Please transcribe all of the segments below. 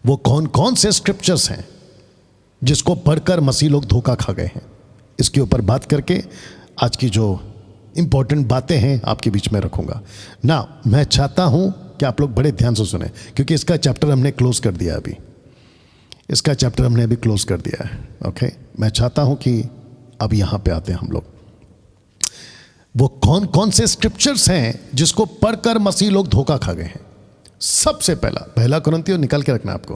वो कौन कौन से स्क्रिप्चर्स हैं जिसको पढ़कर मसीह लोग धोखा खा गए हैं, इसके ऊपर बात करके आज की जो इंपॉर्टेंट बातें हैं आपके बीच में रखूंगा ना। मैं चाहता हूं कि आप लोग बड़े ध्यान से सुने, क्योंकि इसका चैप्टर हमने क्लोज कर दिया अभी, इसका चैप्टर हमने अभी क्लोज कर दिया है। ओके, मैं चाहता हूं कि अब यहां पे आते हैं हम लोग। वो कौन कौन से स्क्रिप्चर्स हैं जिसको पढ़कर मसीह लोग धोखा खा गए हैं। सबसे पहला कुरिन्थियों निकाल के रखना आपको,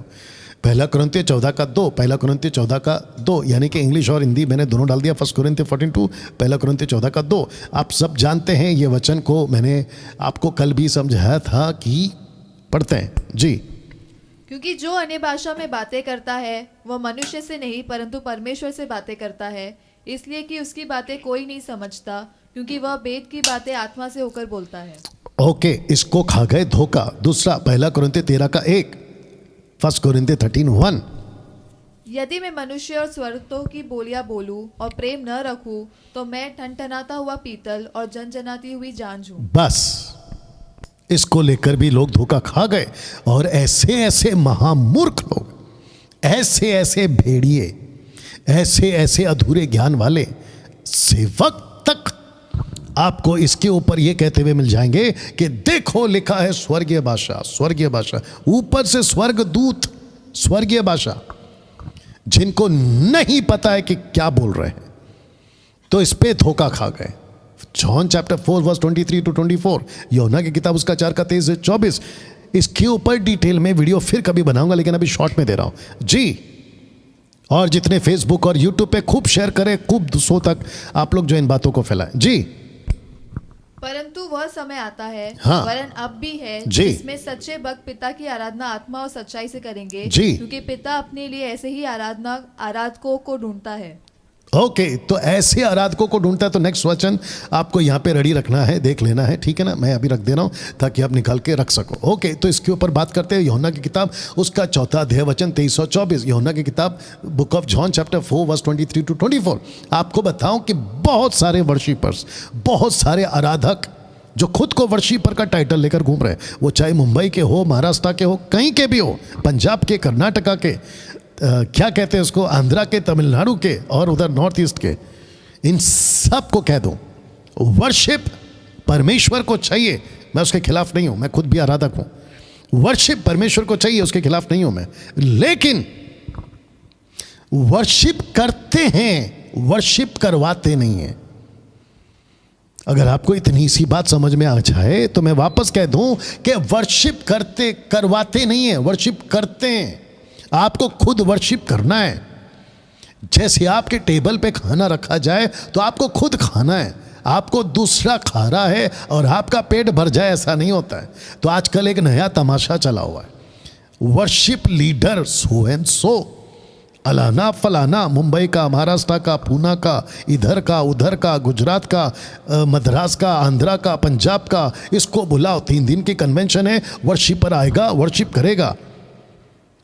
पहला कुरिन्थियों 14:2, पहला कुरिन्थियों 14:2, यानी कि इंग्लिश और हिंदी मैंने दोनों डाल दिया। फर्स्ट कुरिन्थियों 14:2, पहला कुरिन्थियों 14:2। आप सब जानते हैं ये वचन को, मैंने आपको कल भी समझाया था कि पढ़ते हैं जी। क्योंकि जो अन्य भाषा में बातें करता है वह मनुष्य से नहीं परंतु परमेश्वर से बातें करता है, इसलिए कि उसकी बातें कोई नहीं समझता, क्योंकि वह वेद की बातें आत्मा से होकर बोलता है। ओके, इसको खा गए धोखा। दूसरा, पहला कुरिन्थियों 13:1, फर्स्ट कुरिन्थियों 13:1। यदि मैं मनुष्य और स्वर्गदूतों की बोलियां बोलूं और प्रेम न रखूं तो मैं ठनठनाता हुआ पीतल और जनजनाती हुई झांझ हूं। बस इसको लेकर भी लोग धोखा खा गए, और ऐसे ऐसे महामूर्ख लोग, ऐसे ऐसे भेड़िए, ऐसे ऐसे अधूरे ज्ञान वाले सेवक तक आपको इसके ऊपर ये कहते हुए मिल जाएंगे कि देखो लिखा है स्वर्गीय भाषा, स्वर्गीय भाषा, ऊपर से स्वर्गदूत, स्वर्गीय भाषा, जिनको नहीं पता है कि क्या बोल रहे हैं, तो इस पे धोखा खा गए। जॉन चैप्टर 4 वर्स 23-24, यूहन्ना की किताब उसका 4:23-24। इसके ऊपर डिटेल में वीडियो फिर कभी बनाऊंगा, लेकिन अभी शॉर्ट में दे रहा हूं जी। और जितने फेसबुक और यूट्यूब पे खूब शेयर करें, खूब दूसरों तक आप लोग जो इन बातों को फैलाएं जी। परंतु वह समय आता है, हाँ, वरन अब भी है, जी, जिसमें सच्चे भक्त पिता की आराधना आत्मा और सच्चाई से करेंगे जी, क्योंकि पिता अपने लिए ऐसे ही आराधकों को ढूंढता है। ओके, तो ऐसे आराधकों को ढूंढता है। तो नेक्स्ट वचन आपको यहाँ पे रेडी रखना है, देख लेना है, ठीक है ना। मैं अभी रख दे रहा हूँ ताकि आप निकाल के रख सको। ओके, तो इसके ऊपर बात करते हैं। यूहन्ना की किताब उसका 4 अध्याय वचन 23-24। यूहन्ना की किताब book of John chapter 4 verse 23-24। आपको बताऊं कि बहुत सारे वर्शिपर्स, बहुत सारे आराधक जो खुद को वर्शिपर का टाइटल लेकर घूम रहे हैं, वो चाहे मुंबई के हो, महाराष्ट्र के हो, कहीं के भी हो, पंजाब के, कर्नाटका के, क्या कहते हैं उसको, आंध्रा के, तमिलनाडु के, और उधर नॉर्थ ईस्ट के, इन सब को कह दूं वर्शिप परमेश्वर को चाहिए। मैं उसके खिलाफ नहीं हूं, मैं खुद भी आराधक हूं। वर्शिप परमेश्वर को चाहिए, उसके खिलाफ नहीं हूं मैं, लेकिन वर्शिप करते हैं, वर्शिप करवाते नहीं हैं। अगर आपको इतनी सी बात समझ में आ जाए तो मैं वापस कह दूं कि वर्शिप करते करवाते नहीं है, वर्शिप करते हैं। आपको खुद वर्शिप करना है। जैसे आपके टेबल पे खाना रखा जाए तो आपको खुद खाना है, आपको दूसरा खा रहा है और आपका पेट भर जाए, ऐसा नहीं होता है। तो आजकल एक नया तमाशा चला हुआ है, worship leader so and so, अलाना फलाना, मुंबई का, महाराष्ट्र का, पूना का, इधर का, उधर का, गुजरात का, मद्रास का, आंध्रा का, पंजाब का, इसको बुलाओ, 3 दिन की कन्वेंशन है, वर्शिपर आएगा, वर्शिप करेगा।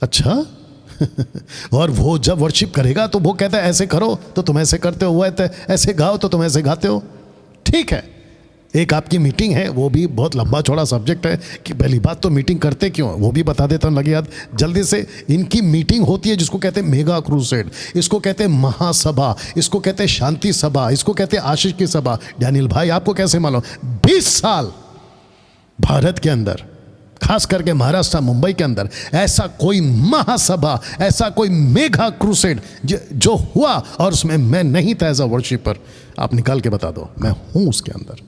अच्छा और वो जब वर्शिप करेगा तो वो कहता है ऐसे करो तो तुम ऐसे करते हो, वो ऐसे गाओ तो तुम ऐसे गाते हो। ठीक है, एक आपकी मीटिंग है, वो भी बहुत लंबा चौड़ा सब्जेक्ट है कि पहली बात तो मीटिंग करते क्यों, वो भी बता देता हूँ, लगे याद जल्दी से। इनकी मीटिंग होती है जिसको कहते हैं मेगा क्रूसेड, इसको कहते हैं महासभा, इसको कहते हैं शांति सभा, इसको कहते हैं आशीष की सभा। डैनियल भाई आपको कैसे मालूम? 20 साल भारत के अंदर, खास करके महाराष्ट्र, मुंबई के अंदर ऐसा कोई महासभा, ऐसा कोई मेगा क्रूसेड जो हुआ और उसमें मैं नहीं था एज अ वर्शिपर, आप निकाल के बता दो, मैं हूं उसके अंदर।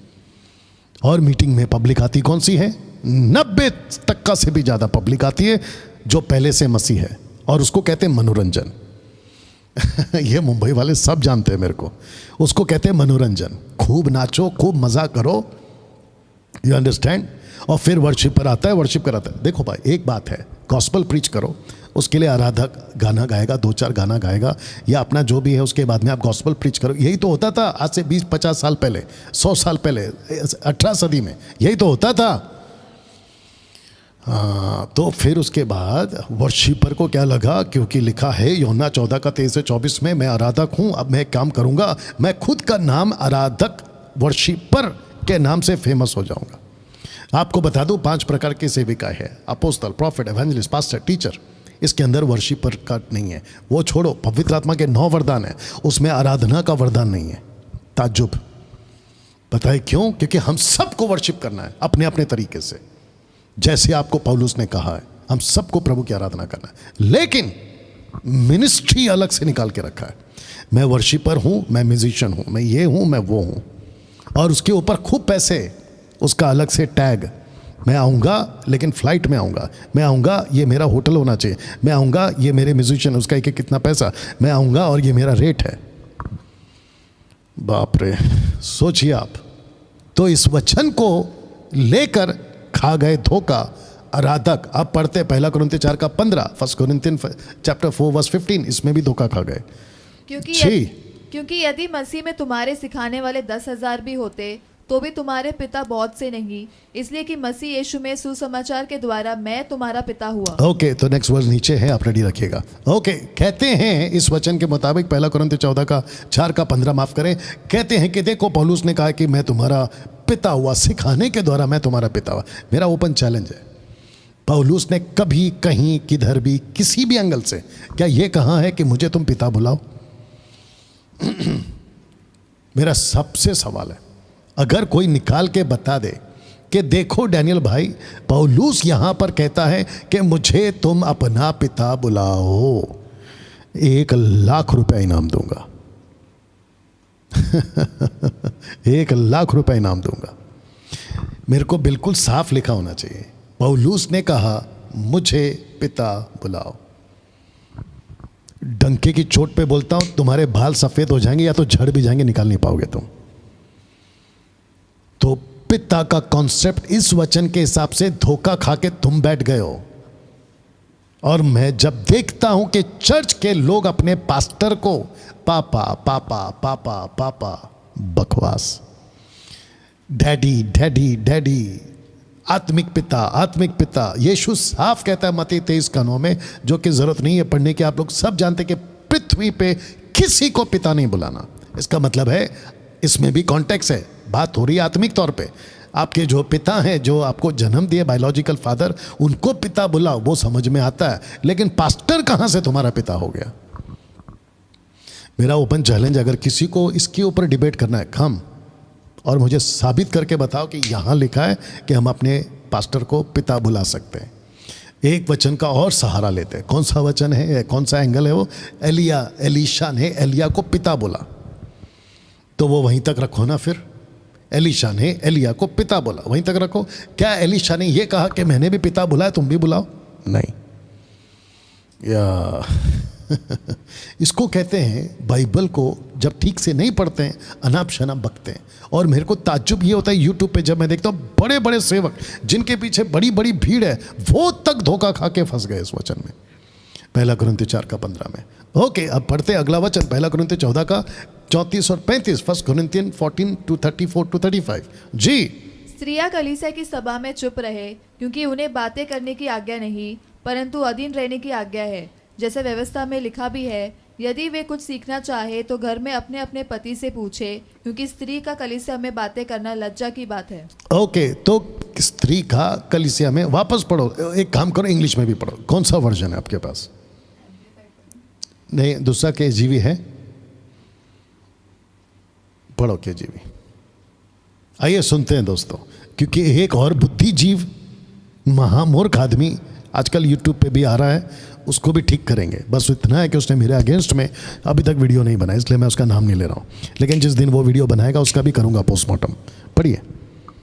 और मीटिंग में पब्लिक आती कौन सी है? 90% से भी ज़्यादा पब्लिक आती है जो पहले से मसीह है, और उसको कहते हैं मनोरंजन। ये मुंबई वाले सब जानते हैं मेरे को, उसको कहते हैं मनोरंजन। खूब नाचो, खूब मज़ा करो, यू अंडरस्टैंड। और फिर वर्शिपर आता है, वर्शिप कराता है। देखो भाई, एक बात है, गॉस्पल प्रीच करो, उसके लिए आराधक गाना गाएगा, 2-4 गाना गाएगा, या अपना जो भी है, उसके बाद में आप गॉस्पल प्रीच करो। यही तो होता था आज से 20-50 साल पहले, 100 साल पहले, 18 सदी में यही तो होता था। हाँ, तो फिर उसके बाद वर्शिपर को क्या लगा, क्योंकि लिखा है यूहन्ना 14:23-24 में, मैं आराधक हूँ, अब मैं एक काम करूँगा, मैं खुद का नाम आराधक, वर्शिपर के नाम से फेमस हो जाऊँगा। आपको बता दूं 5 प्रकार की सेविकाएं हैं, अपोस्तल, प्रॉफिट, एवेंजलिस्ट, पास्टर, टीचर। इसके अंदर वर्शिपर का नहीं है। वो छोड़ो, पवित्र आत्मा के 9 वरदान है, उसमें आराधना का वरदान नहीं है। ताज्जुब। पता है क्यों? क्योंकि हम सबको वर्शिप करना है अपने अपने तरीके से, जैसे आपको पौलुस ने कहा है, हम सबको प्रभु की आराधना करना है, लेकिन मिनिस्ट्री अलग से निकाल के रखा है। मैं वर्शिपर हूं, मैं म्यूजिशियन हूं, मैं ये हूं, मैं वो हूं, और उसके ऊपर खूब पैसे, उसका अलग से टैग। मैं आऊँगा लेकिन फ़्लाइट में आऊँगा, मैं आऊँगा ये मेरा होटल होना चाहिए, मैं आऊँगा ये मेरे म्यूजिशियन, उसका एक कितना पैसा, मैं आऊँगा और ये मेरा रेट है। बाप रे, सोचिए आप। तो इस वचन को लेकर खा गए धोखा आराधक। आप पढ़ते 1 कुरिन्थियों 4:15, 1 कुरिन्थियन चैप्टर 4:15, इसमें भी धोखा खा गए। क्योंकि यदि मसीह में तुम्हारे सिखाने वाले 10,000 भी होते तो भी तुम्हारे पिता बहुत से नहीं, इसलिए कि मसीह यीशु में सुसमाचार के द्वारा मैं तुम्हारा पिता हुआ। ओके, तो नेक्स्ट वर्ड नीचे है, आप रेडी रखिएगा। ओके, कहते हैं इस वचन के मुताबिक 1 कुरिन्थियों 4:15, माफ करें, कहते हैं कि देखो पौलुस ने कहा कि मैं तुम्हारा पिता हुआ, सिखाने के द्वारा मैं तुम्हारा पिता हुआ। मेरा ओपन चैलेंज है, पौलुस ने कभी कहीं किधर भी किसी भी एंगल से क्या ये कहा है कि मुझे तुम पिता बुलाओ? मेरा सबसे सवाल है, अगर कोई निकाल के बता दे कि देखो डैनियल भाई, पौलुस यहां पर कहता है कि मुझे तुम अपना पिता बुलाओ, 1,00,000 रुपया इनाम दूंगा। 1,00,000 रुपया इनाम दूंगा। मेरे को बिल्कुल साफ लिखा होना चाहिए, पौलुस ने कहा मुझे पिता बुलाओ। डंके की चोट पे बोलता हूं, तुम्हारे बाल सफेद हो जाएंगे या तो झड़ भी जाएंगे, निकाल नहीं पाओगे तुम। तो पिता का कॉन्सेप्ट इस वचन के हिसाब से धोखा खा के तुम बैठ गए हो। और मैं जब देखता हूं कि चर्च के लोग अपने पास्टर को पापा पापा पापा पापा, बकवास, डैडी डैडी डैडी, आत्मिक पिता। यीशु साफ कहता है मत्ती 23:9 में, जो कि जरूरत नहीं है पढ़ने की, आप लोग सब जानते कि पृथ्वी पे किसी को पिता नहीं बुलाना। इसका मतलब है इसमें भी कॉन्टेक्स्ट है, बात हो रही है आत्मिक तौर पे। आपके जो पिता हैं, जो आपको जन्म दिए, बायोलॉजिकल फादर, उनको पिता बुलाओ, वो समझ में आता है, लेकिन पास्टर कहां से तुम्हारा पिता हो गया? मेरा ओपन चैलेंज, अगर किसी को इसके ऊपर डिबेट करना है, कम और मुझे साबित करके बताओ कि यहां लिखा है कि हम अपने पास्टर को पिता बुला सकते हैं। एक वचन का और सहारा लेते हैं। कौन सा वचन है, कौन सा एंगल है वो? एलीशा ने एलिया को पिता बोला, तो वो वहीं तक रखो ना। फिर एलीशा ने एलिया को पिता बोला, वहीं तक रखो। क्या एलीशा ने ये कहा कि मैंने भी पिता बुलाया, तुम भी बुलाओ? नहीं। या इसको कहते हैं, बाइबल को जब ठीक से नहीं पढ़ते हैं, अनाप शनाप बकते हैं। और मेरे को ताज्जुब ये होता है यूट्यूब पे जब मैं देखता हूँ, बड़े बड़े सेवक जिनके पीछे बड़ी बड़ी भीड़ है, वो तक धोखा खा के फंस गए इस वचन में, 1 कुरिन्थियों 4:15 में। ओके, अब पढ़ते अगला वचन, 1 कुरिन्थियों 14:34 और 35, 1 कुरिन्थियन 14:34-35। जी। स्त्रियां कलीसिया की सभा में चुप रहे, क्योंकि उन्हें बातें करने की आज्ञा नहीं, परंतु अधीन रहने की आज्ञा है, जैसे व्यवस्था में लिखा भी है, यदि वे कुछ सीखना चाहे तो घर में अपने अपने पति से पूछे, क्योंकि स्त्री का कलीसिया में बातें करना लज्जा की बात है। ओके, तो स्त्री का कलीसिया में, वापस पढ़ो, एक काम करो, इंग्लिश में भी पढ़ो। कौन सा वर्जन है आपके पास? नहीं, दूसरा KJV है, पढ़ो KJV। आइए सुनते हैं दोस्तों, क्योंकि एक और बुद्धिजीव महामूर्ख आदमी आजकल यूट्यूब पे भी आ रहा है, उसको भी ठीक करेंगे। बस इतना है कि उसने मेरे अगेंस्ट में अभी तक वीडियो नहीं बनाया, इसलिए मैं उसका नाम नहीं ले रहा हूँ, लेकिन जिस दिन वो वीडियो बनाएगा उसका भी करूँगा पोस्टमार्टम। पढ़िए।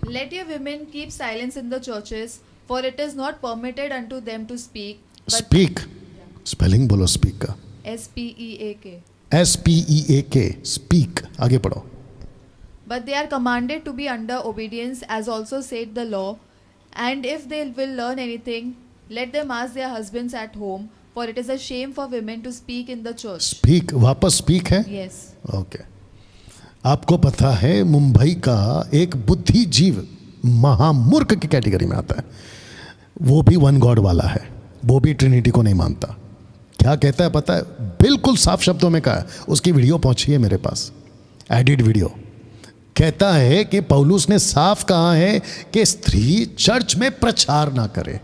Let your women keep silence in the churches, for it is not permitted unto them to speak. Speak, spelling बोलो स्पीक का, SPEAK. SPEAK, speak. आगे पढ़ो। But they are commanded to be under obedience, as also said the law. And if they will learn anything, let them ask their husbands at home, for it is a shame for women to speak in the church. Speak, वापस speak है? Yes. Okay. आपको पता है मुंबई का एक बुद्धिजीव महामूर्ख की category में आता है, वो भी वन गॉड वाला है, वो भी ट्रिनिटी को नहीं मानता। क्या कहता है पता है? बिल्कुल साफ शब्दों में कहा है, उसकी वीडियो पहुंची है मेरे पास, एडिट वीडियो। कहता है कि पौलुस ने साफ कहा है कि स्त्री चर्च में प्रचार ना करे।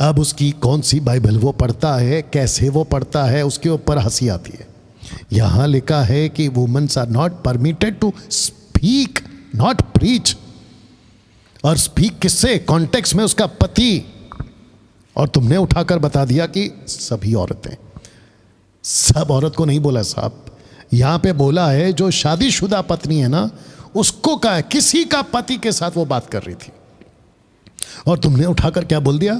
अब उसकी कौन सी बाइबल वो पढ़ता है, कैसे वो पढ़ता है, उसके ऊपर हंसी आती है। यहां लिखा है कि womens are not permitted to speak, not preach. और स्पीक किससे? कॉन्टेक्स्ट में उसका पति। और तुमने उठाकर बता दिया कि सभी औरतें। सब औरत को नहीं बोला साहब, यहां पे बोला है जो शादीशुदा पत्नी है ना, उसको कहा है, किसी का पति के साथ वो बात कर रही थी। और तुमने उठाकर क्या बोल दिया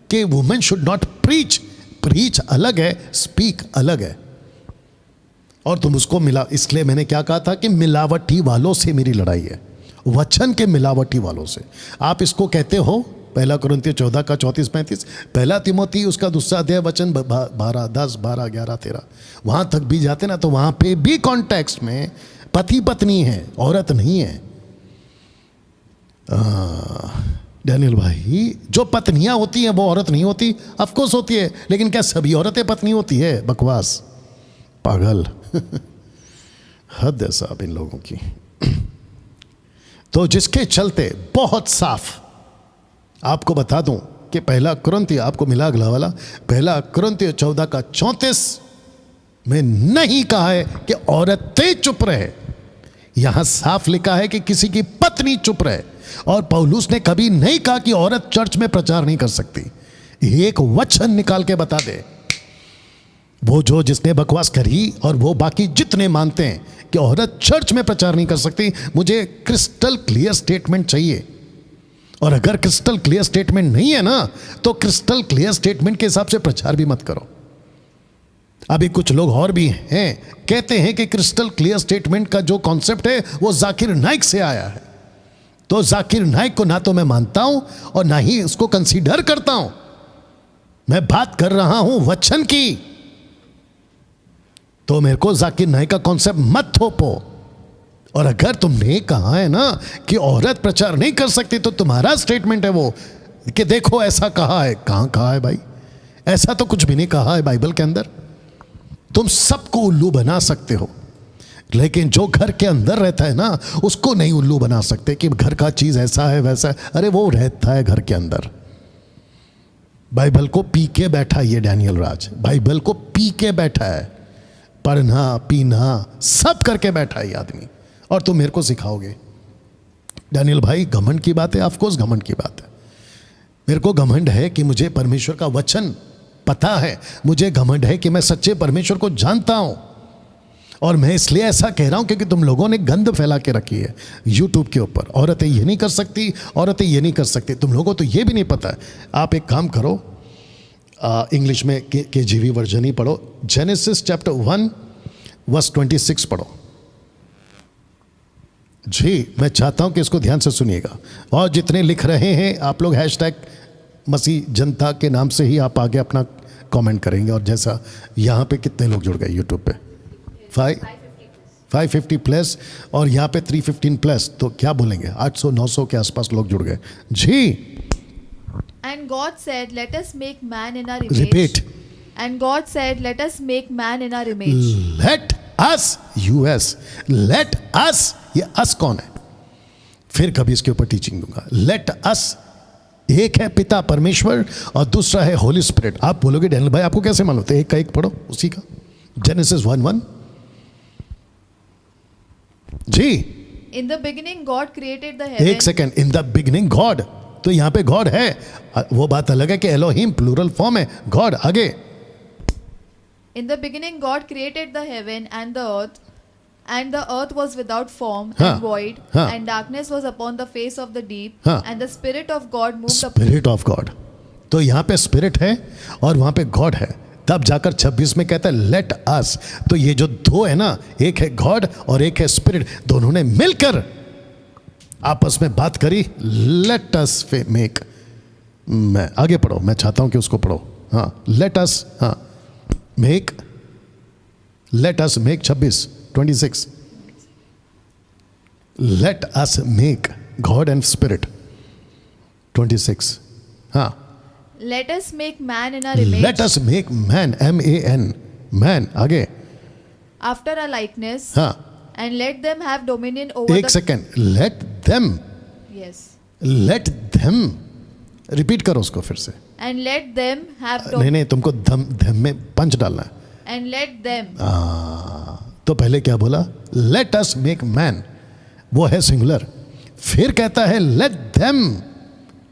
कि women should not preach. Preach अलग है, स्पीक अलग है। और तुम उसको मिला, इसलिए मैंने क्या कहा था कि मिलावटी वालों से मेरी लड़ाई है, वचन के मिलावटी वालों से। आप इसको कहते हो 1 कुरिन्थियों 14 का 34-35, 1 तिमोथी उसका 2 अध्याय वचन 12, 10, 12, 11, 13, वहां तक भी जाते ना, तो वहां पे भी कॉन्टेक्स्ट में पति पत्नी है, औरत नहीं है। डैनियल भाई, जो पत्नियां होती हैं वो औरत नहीं होती? ऑफ कोर्स होती है, लेकिन क्या सभी औरतें पत्नी होती है? बकवास, पागल। हद है साहब इन लोगों की। तो जिसके चलते बहुत साफ आपको बता दूं कि 1 कुरिन्थियों, आपको मिला अगला वाला, 1 कुरिन्थियों 14 का 34 में नहीं कहा है कि औरतें चुप रहे। यहां साफ लिखा है कि किसी की पत्नी चुप रहे। और पौलुस ने कभी नहीं कहा कि औरत चर्च में प्रचार नहीं कर सकती। एक वचन निकाल के बता दे, वो जो जिसने बकवास करी और वो बाकी जितने मानते हैं कि औरत चर्च में प्रचार नहीं कर सकती, मुझे क्रिस्टल क्लियर स्टेटमेंट चाहिए। और अगर क्रिस्टल क्लियर स्टेटमेंट नहीं है ना, तो क्रिस्टल क्लियर स्टेटमेंट के हिसाब से प्रचार भी मत करो। अभी कुछ लोग और भी हैं, कहते हैं कि क्रिस्टल क्लियर स्टेटमेंट का जो कॉन्सेप्ट है वो जाकिर नाइक से आया है। तो जाकिर नाइक को ना तो मैं मानता हूं और ना ही उसको कंसीडर करता हूं। मैं बात कर रहा हूं वचन की। तो मेरे को जाकिर नाइक का कॉन्सेप्ट मत थोपो। और अगर तुमने कहा है ना कि औरत प्रचार नहीं कर सकती, तो तुम्हारा स्टेटमेंट है वो कि देखो ऐसा कहा है। कहां कहा है भाई? ऐसा तो कुछ भी नहीं कहा है बाइबल के अंदर। तुम सबको उल्लू बना सकते हो, लेकिन जो घर के अंदर रहता है ना, उसको नहीं उल्लू बना सकते कि घर का चीज ऐसा है वैसा है। अरे वो रहता है घर के अंदर। बाइबल को पी के बैठा ये डैनियल राज, बाइबल को पी के बैठा है, पढ़ना पीना सब करके बैठा है ये आदमी। और तुम मेरे को सिखाओगे? डैनियल भाई, घमंड की बात है, ऑफ कोर्स घमंड की बात है। मेरे को घमंड है कि मुझे परमेश्वर का वचन पता है, मुझे घमंड है कि मैं सच्चे परमेश्वर को जानता हूं। और मैं इसलिए ऐसा कह रहा हूं क्योंकि तुम लोगों ने गंद फैला के रखी है यूट्यूब के ऊपर। औरतें ये नहीं कर सकती, औरतें ये नहीं कर सकती। तुम लोगों को तो ये भी नहीं पता है। आप एक काम करो, इंग्लिश में KJV वर्जन ही पढ़ो। जेनेसिस चैप्टर 1 वर्स 26 पढ़ो। जी, मैं चाहता हूं कि इसको ध्यान से सुनिएगा। और जितने लिख रहे हैं आप लोग हैशटैग मसीह जनता के नाम से ही आप आगे अपना कमेंट करेंगे। और जैसा यहाँ पे कितने लोग जुड़ गए यूट्यूब पे? 550 प्लस, और यहाँ पे 315 प्लस। तो क्या बोलेंगे? 800-900 के आसपास लोग जुड़ गए जी। And God said, let us make man in our image. Repeat. And God said, let us make man in our image. Let us, US, let us, ये us कौन है? फिर कभी इसके ऊपर टीचिंग दूंगा। Let us, एक है पिता परमेश्वर और दूसरा है होली स्पिरिट। आप बोलोगे डैनियल भाई आपको कैसे मालूम? तो एक का एक पढ़ो उसी का। जेनेसिस 1:1 जी। In the beginning God created the heaven. एक second, in the beginning God, तो यहां पे गॉड है, वो बात अलग है कि एलोहिम प्लूरल फॉर्म है। गॉड आगे। In the beginning God created the heaven and the earth was without form हाँ, and void, हाँ. and darkness was upon the face of the deep, हाँ. and the spirit of God moved upon. Spirit of God. तो यहां पे spirit है और वहां पे गॉड है। तब जाकर 26 में कहता है लेट अस। तो ये जो दो है ना, एक है गॉड और एक है स्पिरिट, दोनों ने मिलकर आपस में बात करी। लेट अस मेक, मैं आगे पढ़ो, मैं चाहता हूं कि उसको पढ़ो। हाँ, लेट अस, हाँ, make, let us make 26 let us make God and spirit 26। हाँ, Let us make man in our image. Let us make man, MAN, man आगे। After our likeness. हाँ, And let them have dominion over एक second, let them, Yes. Let them, repeat करो उसको फिर से। and let them have नहीं, तुमको धम में पंच डालना है। and let them तो पहले क्या बोला? लेट अस मेक मैन, वो है सिंगुलर। फिर कहता है लेट देम,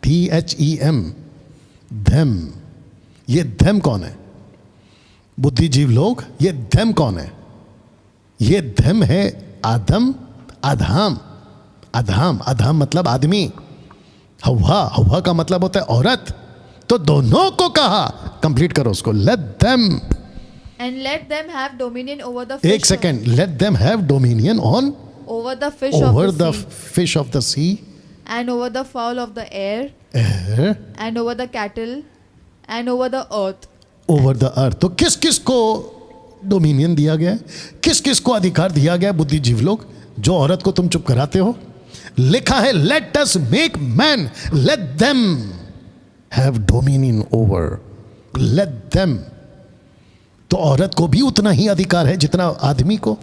THEM, देम। ये देम कौन है? बुद्धिजीव लोग। ये देम कौन है? ये देम है आदम, आधाम। आधाम मतलब आदमी। हवा का मतलब होता है औरत। तो दोनों को कहा, कंप्लीट करो उसको, let them. and let them have dominion over the fish एक second, let them have dominion on, over the fish over of the the sea fish of the sea, and over the fowl of the air air, and over the cattle and over the earth. over the earth। तो किस किस को dominion दिया गया है? किस किस को अधिकार दिया गया है? बुद्धिजीव लोग, जो औरत को तुम चुप कराते हो। लिखा है let us make man, let them have dominion over, let them. तो औरत को भी उतना ही अधिकार है जितना आदमी को।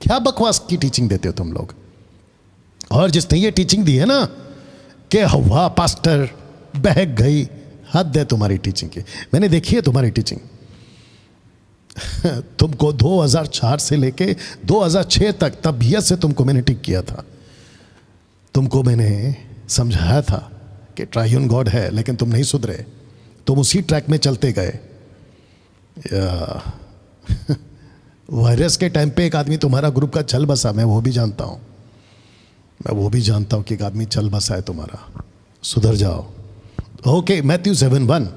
क्या बकवास की टीचिंग देते हो तुम लोग। और जिसने ये टीचिंग दी है ना कि हवा पास्टर बहक गई, हद है तुम्हारी टीचिंग की। मैंने देखी है तुम्हारी टीचिंग। तुमको 2004 से लेके 2006 तक तबीयत से तुमको मैंने टिक किया था। तुमको मैंने समझाया था कि ट्रायून गॉड है, लेकिन तुम नहीं सुधरे। तुम उसी ट्रैक में चलते गए। वायरस के टाइम पे एक आदमी तुम्हारा ग्रुप का चल बसा, मैं वो भी जानता हूँ। मैं वो भी जानता हूँ कि एक आदमी चल बसा है तुम्हारा। सुधर जाओ। ओके, मैथ्यू 7:1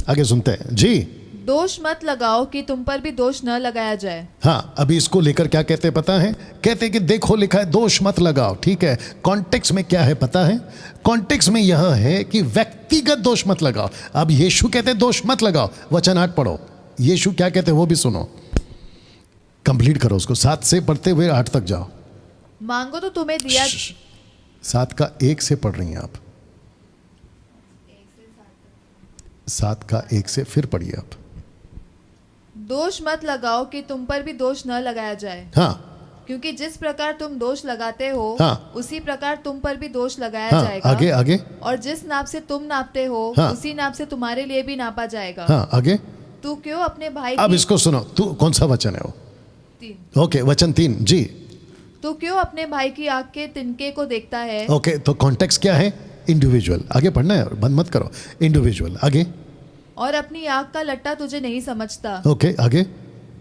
आगे सुनते हैं जी। दोष मत लगाओ कि तुम पर भी दोष न लगाया जाए। हाँ, अभी इसको लेकर क्या कहते हैं पता है? कहते हैं कि देखो लिखा है दोष मत लगाओ। ठीक है, कॉन्टेक्स्ट में क्या है पता है? कॉन्टेक्स्ट में यह है कि व्यक्तिगत दोष मत लगाओ। अब यीशु कहते हैं दोष मत लगाओ। वचन 8 पढ़ो, यीशु क्या कहते हैं वो भी सुनो, कंप्लीट करो उसको। 7 से पढ़ते हुए 8 तक जाओ। मांगो तो तुम्हें दिया। 7 का 1 से पढ़ रही हैं आप। 7 का 1 से फिर पढ़िए आप। दोष मत लगाओ कि तुम पर भी दोष न लगाया जाए। हाँ, क्योंकि जिस प्रकार तुम दोष लगाते हो हाँ। उसी प्रकार तुम पर भी दोष लगाया हाँ, जाएगा। आगे आगे। और जिस नाप से तुम नापते हो हाँ। उसी नाप से तुम्हारे लिए भी नापा जाएगा। हाँ, आगे। तू क्यों अपने भाई अब की इसको सुनो। तू कौन सा वचन है वो? 3 ओके, वचन 3 जी। तू क्यों अपने भाई की आँख के तिनके को देखता है ओके, तो कॉन्टेक्स्ट क्या है? इंडिविजुअल। आगे पढ़ना है, बंद मत करो। इंडिविजुअल। आगे। और अपनी आँख का लट्टा तुझे नहीं समझता। ओके, आगे।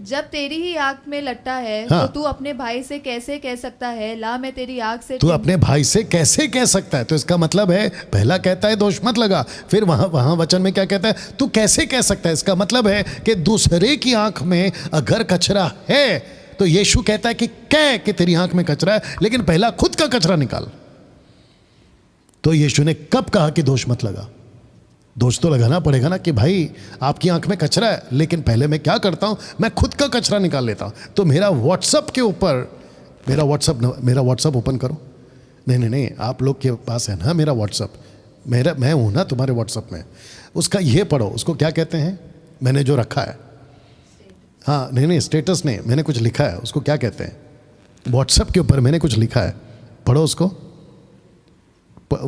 जब तेरी ही आँख में लट्टा है हाँ। तो तू अपने भाई से कैसे कह सकता है ला मैं तेरी आँख से तू अपने भाई से कैसे कह सकता है? तो इसका मतलब है, पहला कहता है दोष मत लगा, फिर वहां वचन में क्या कहता है? तू कैसे कह सकता है? इसका मतलब है कि दूसरे की आंख में अगर कचरा है तो यीशु कहता है कि कह कि तेरी आंख में कचरा है, लेकिन पहला खुद का कचरा निकाल। तो यीशु ने कब कहा कि दोष मत लगा? दोष तो लगाना पड़ेगा ना कि भाई आपकी आंख में कचरा है, लेकिन पहले मैं क्या करता हूं? मैं खुद का कचरा निकाल लेता हूं। तो मेरा व्हाट्सअप के ऊपर, मेरा व्हाट्सअप ओपन करो। नहीं, आप लोग के पास है ना मेरा व्हाट्सअप। मैं हूं ना तुम्हारे व्हाट्सअप में। उसका ये पढ़ो, उसको क्या कहते हैं? मैंने जो रखा है। हाँ, नहीं, स्टेटस नहीं, मैंने कुछ लिखा है, उसको क्या कहते हैं? व्हाट्सएप के ऊपर मैंने कुछ लिखा है, पढ़ो उसको।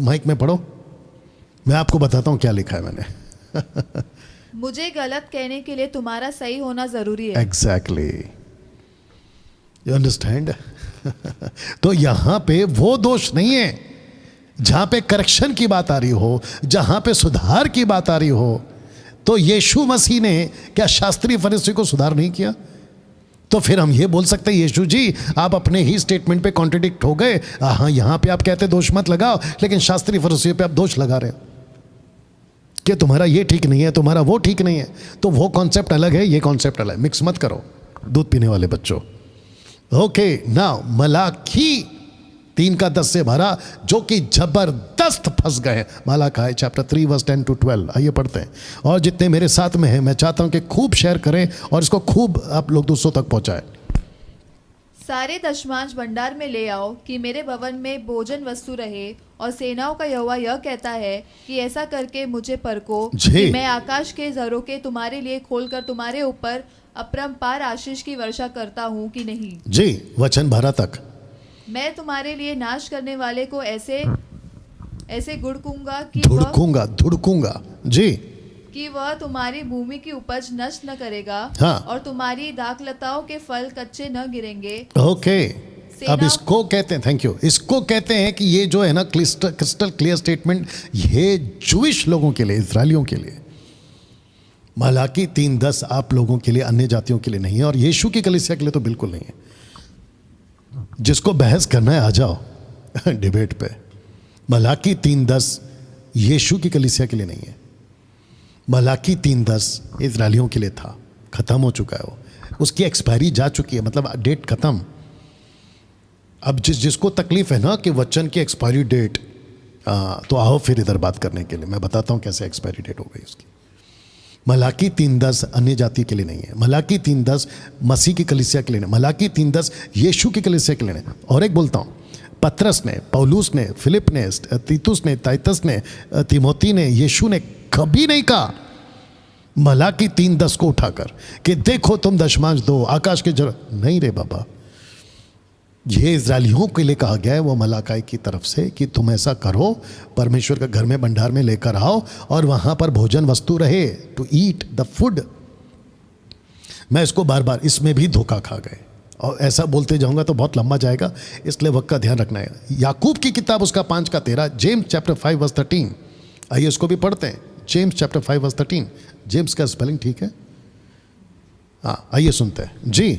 माइक में पढ़ो, मैं आपको बताता हूँ क्या लिखा है मैंने। मुझे गलत कहने के लिए तुम्हारा सही होना जरूरी है। Exactly, you understand? तो यहां पे वो दोष नहीं है जहां पे करेक्शन की बात आ रही हो, जहां पे सुधार की बात आ रही हो। तो यीशु मसीह ने क्या शास्त्री फरीसी को सुधार नहीं किया? तो फिर हम ये बोल सकते हैं यीशु जी आप अपने ही स्टेटमेंट पे कॉन्ट्रडिक्ट हो गए। हाँ, यहां पे आप कहते दोष मत लगाओ, लेकिन शास्त्री फरीसियों पे आप दोष लगा रहे हो कि तुम्हारा ये ठीक नहीं है, तुम्हारा वो ठीक नहीं है। तो वो कॉन्सेप्ट अलग है, ये कॉन्सेप्ट अलग है, मिक्स मत करो दूध पीने वाले बच्चों। ओके, नाउ मलाकी 3 का 10 से भरा, जो कि जबरदस्त फंस गए। मलाकी चैप्टर 3 वर्स 10 to 12। आइए पढ़ते हैं। और जितने मेरे साथ में हैं, मैं चाहता हूं कि खूब शेयर करें और इसको खूब आप लोग दूसरों तक पहुंचाएं। सारे दशमांश भंडार में ले आओ कि मेरे भवन में भोजन वस्तु रहे। और सेनाओं का यहोवा यह कहता है कि ऐसा करके मुझे परखो कि मैं आकाश के झरोखे तुम्हारे लिए खोलकर तुम्हारे ऊपर अपरंपार आशीष की वर्षा करता हूँ कि नहीं। जी, वचन 12 तक। मैं तुम्हारे लिए नाश करने वाले को ऐसे ऐसे गुड़कूंगा धुड़कूंगा जी, कि वह तुम्हारी भूमि की उपज नष्ट न करेगा, हाँ। और तुम्हारी दाखलताओं के फल कच्चे न गिरेंगे। ओके। अब इसको कहते हैं, थैंक यू, इसको कहते हैं कि ये जो है ना क्रिस्टल क्लियर स्टेटमेंट, ये जूइश लोगों के लिए, इजरायलियों के लिए। मलाकी 3:10 आप लोगों के लिए, अन्य जातियों के लिए नहीं है, और यीशु की कलीसिया के लिए तो बिल्कुल नहीं है। जिसको बहस करना है आ जाओ डिबेट पे। मलाकी 3:10 यीशु की कलीसिया के लिए नहीं है। मलाकी 3:10 इजरायलियों के लिए था, खत्म हो चुका है वो, उसकी एक्सपायरी जा चुकी है, मतलब डेट खत्म। अब जिसको तकलीफ है ना कि वचन की एक्सपायरी डेट, तो आओ फिर इधर बात करने के लिए, मैं बताता हूँ कैसे एक्सपायरी डेट हो गई उसकी। मलाकी 3:10 अन्य जाति के लिए नहीं है। मलाकी 3:10 मसीह की कलीसिया के लिए नहीं। मलाकी 3:10 यीशु की कलीसिया के लिए नहीं। और एक बोलता हूँ, पतरस ने, पौलुस ने, फिलिप ने, तीतुस ने, टाइटस ने, तिमोथी ने, यीशु ने कभी नहीं कहा मलाकी 3:10 को उठाकर कि देखो तुम दशमांश दो, आकाश के जल, नहीं रे बाबा। ये इजरायलियों के लिए कहा गया है वो मलाकाई की तरफ से कि तुम ऐसा करो, परमेश्वर के घर में भंडार में लेकर आओ और वहां पर भोजन वस्तु रहे, टू ईट द फूड। मैं इसको बार बार, इसमें भी धोखा खा गए, और ऐसा बोलते जाऊंगा तो बहुत लंबा जाएगा, इसलिए वक्त का ध्यान रखना है। याकूब की किताब उसका 5:13, जेम्स चैप्टर 5:13, आइए इसको भी पढ़ते हैं। जेम्स चैप्टर 5:13, जेम्स का स्पेलिंग ठीक है? हाँ, आइए सुनते हैं जी।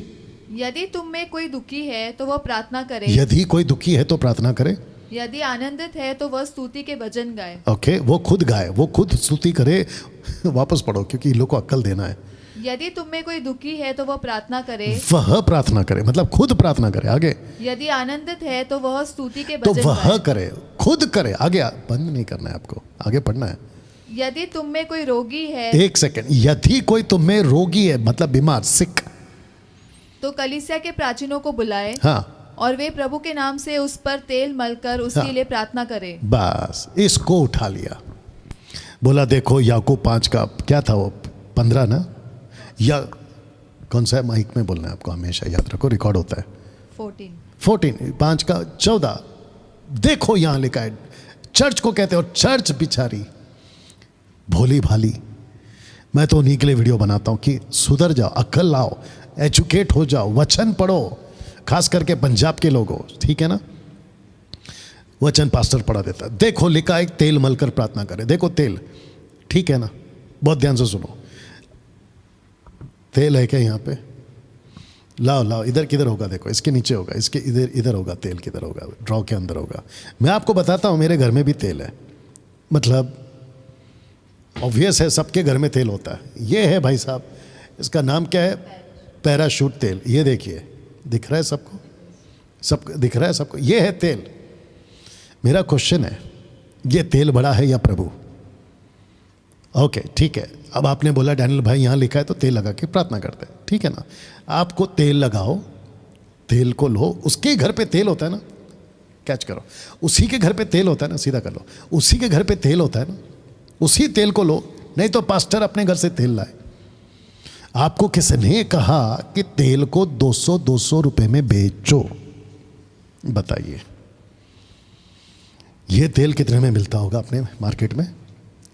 यदि तुम में कोई दुखी है तो वह प्रार्थना करे, यदि कोई दुखी है तो प्रार्थना करे, यदि आनंदित है तो वह स्तुति के भजन गाए। ओके, वो खुद गाए, वो खुद स्तुति करे। वापस पढ़ो क्योंकि इन लोग को अक्ल देना है। यदि तुम में कोई दुखी है तो वह प्रार्थना करे, वह प्रार्थना करे, मतलब खुद प्रार्थना करे। आगे, यदि आनंदित है तो वह स्तुति के तो भजन वह गाए। करे, खुद करे। आगे बंद नहीं करना है आपको, आगे पढ़ना है। यदि तुम में कोई रोगी है, एक सेकंड, यदि कोई तुम में रोगी है मतलब बीमार, सिक, तो कलीसिया के प्राचीनों को बुलाए, हाँ, और वे प्रभु के नाम से उस पर तेल मलकर उसके हाँ। लिए प्रार्थना करे। बस इसको उठा लिया, बोला देखो याकूब 5 का क्या था वो 15 ना, या कौन सा है, माइक में बोलना है आपको, हमेशा याद रखो, रिकॉर्ड होता है। 14 5 का 14, देखो यहां लिखा है। चर्च को कहते हो, चर्च बिचारी भोली भाली। मैं तो उन्हीं के लिए वीडियो बनाता हूं कि सुधर जाओ, अक्ल लाओ, एजुकेट हो जाओ, वचन पढ़ो, खास करके पंजाब के लोगों, ठीक है ना। वचन पास्टर पढ़ा देता है। देखो लिखा है तेल मलकर प्रार्थना करे, देखो तेल, ठीक है ना, बहुत ध्यान से सुनो। तेल है क्या यहाँ पे? लाओ लाओ, इधर किधर होगा, देखो इसके नीचे होगा, इसके इधर इधर होगा, तेल किधर होगा, ड्रॉ के अंदर होगा। मैं आपको बताता हूँ, मेरे घर में भी तेल है, मतलब ऑब्वियस है सबके घर में तेल होता है। ये है भाई साहब, इसका नाम क्या है? पैराशूट तेल। ये देखिए, दिख रहा है सबको? सब दिख रहा है सबको? ये है तेल। मेरा क्वेश्चन है, ये तेल बड़ा है या प्रभु? ओके ठीक है। अब आपने बोला डैनियल भाई यहाँ लिखा है तो तेल लगा के प्रार्थना करते हैं, ठीक है ना। आपको तेल लगाओ, तेल को लो, उसके घर पे तेल होता है ना, कैच करो, उसी के घर पे तेल होता है ना, सीधा कर लो, उसी के घर पे तेल होता है ना, उसी तेल को लो। नहीं तो पास्टर अपने घर से तेल लाए। आपको किसने कहा कि तेल को 200 रुपए में बेचो? बताइए, ये तेल कितने में मिलता होगा अपने मार्केट में?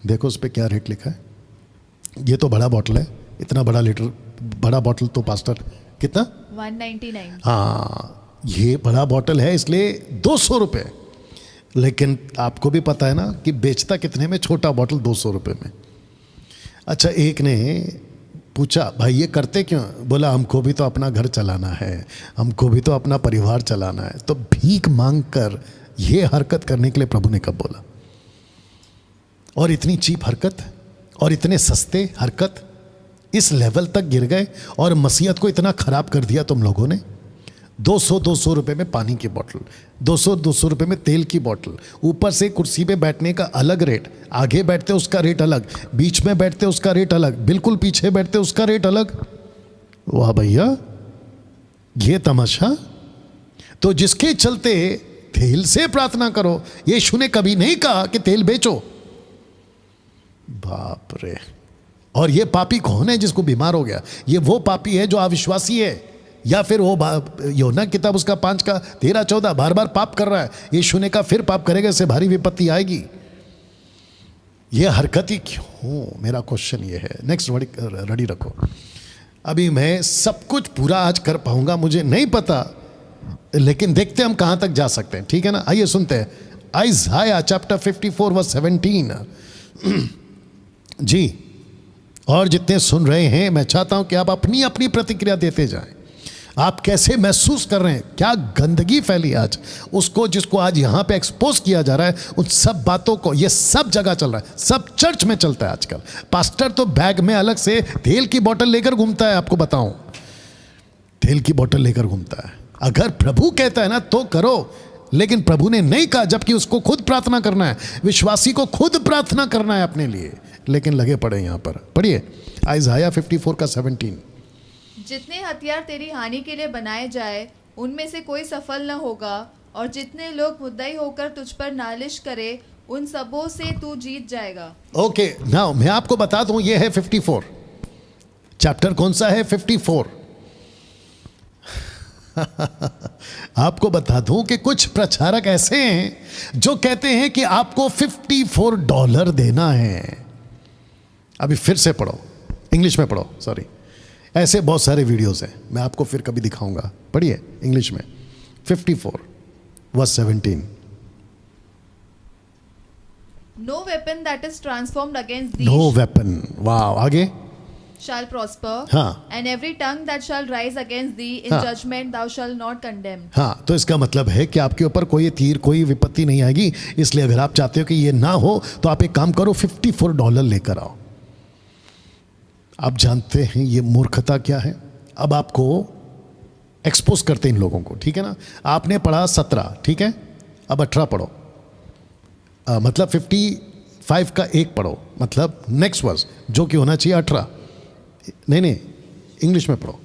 देखो उस पर क्या रेट लिखा है। ये तो बड़ा बॉटल है, इतना बड़ा लीटर बड़ा बॉटल तो पास्टर कितना? 199। हाँ, ये बड़ा बॉटल है इसलिए 200 रुपये। लेकिन आपको भी पता है ना कि बेचता कितने में? छोटा बॉटल 200 रुपये में। अच्छा, एक ने पूछा भाई ये करते क्यों? बोला हमको भी तो अपना घर चलाना है, हमको भी तो अपना परिवार चलाना है। तो भीख मांग कर ये हरकत करने के लिए प्रभु ने कब बोला? और इतनी चीप हरकत और इतने सस्ते हरकत इस लेवल तक गिर गए और मसीहत को इतना खराब कर दिया तुम लोगों ने। 200 रुपए में पानी की बोतल, 200 रुपए में तेल की बोतल, ऊपर से कुर्सी पे बैठने का अलग रेट, आगे बैठते उसका रेट अलग, बीच में बैठते उसका रेट अलग, बिल्कुल पीछे बैठते उसका रेट अलग। वाह भैया, ये तमाशा। तो जिसके चलते तेल से प्रार्थना करो, यीशु ने कभी नहीं कहा कि तेल बेचो। बाप रे। और ये पापी कौन है जिसको बीमार हो गया? ये वो पापी है जो अविश्वासी है, या फिर वो यूहन्ना की किताब उसका 5 का 13-14 बार बार पाप कर रहा है, यीशु ने कहा फिर पाप करेगा इससे भारी विपत्ति आएगी। ये हरकत ही क्यों, मेरा क्वेश्चन ये है। नेक्स्ट रेडी रखो। अभी मैं सब कुछ पूरा आज कर पाऊंगा मुझे नहीं पता, लेकिन देखते हम कहां तक जा सकते हैं, ठीक है ना। आइए सुनते हैं आइज़ाया चैप्टर 54 वर्स 17। जी, और जितने सुन रहे हैं मैं चाहता हूं कि आप अपनी अपनी प्रतिक्रिया देते जाएं। आप कैसे महसूस कर रहे हैं, क्या गंदगी फैली आज, उसको जिसको आज यहां पे एक्सपोज किया जा रहा है, उन सब बातों को, ये सब जगह चल रहा है, सब चर्च में चलता है आजकल। पास्टर तो बैग में अलग से तेल की बोतल लेकर घूमता है, आपको बताऊं, तेल की बोतल लेकर घूमता है। अगर प्रभु कहता है ना तो करो, लेकिन प्रभु ने नहीं कहा, जबकि उसको खुद प्रार्थना करना है, विश्वासी को खुद प्रार्थना करना है अपने लिए, लेकिन लगे पड़े यहां पर। पढ़िए आइज़ाया 54 का 17। जितने हथियार तेरी हानि के लिए बनाए जाए उनमें से कोई सफल न होगा, और जितने लोग मुद्दाई होकर तुझ पर नालिश करे उन सबों से तू जीत जाएगा। ओके, नाउ मैं आपको बता दूं, ये है 54 चैप्टर। कौन सा है? 54। आपको बता दूं कि कुछ प्रचारक ऐसे हैं जो कहते हैं कि आपको $54 देना है। अभी फिर से पढ़ो, इंग्लिश में पढ़ो, सॉरी। ऐसे बहुत सारे वीडियोस हैं, मैं आपको फिर कभी दिखाऊंगा। पढ़िए इंग्लिश में 54 verse 17। No weapon that is transformed against thee no weapon, वाह, आगे shall prosper, हाँ। and every tongue that shall rise against thee in हाँ। judgment thou shall not condemn। हाँ, तो इसका मतलब है कि आपके ऊपर कोई तीर, कोई विपत्ति नहीं आएगी। इसलिए अगर आप चाहते हो कि ये ना हो तो आप एक काम करो, $54 लेकर आओ। आप जानते हैं ये मूर्खता क्या है। अब आपको एक्सपोज करते हैं इन लोगों को, ठीक है ना। आपने पढ़ा 17, ठीक है, अब 18 पढ़ो, मतलब 55 का 1 पढ़ो, मतलब नेक्स्ट वर्स जो कि होना चाहिए 18। नहीं, इंग्लिश में पढ़ो।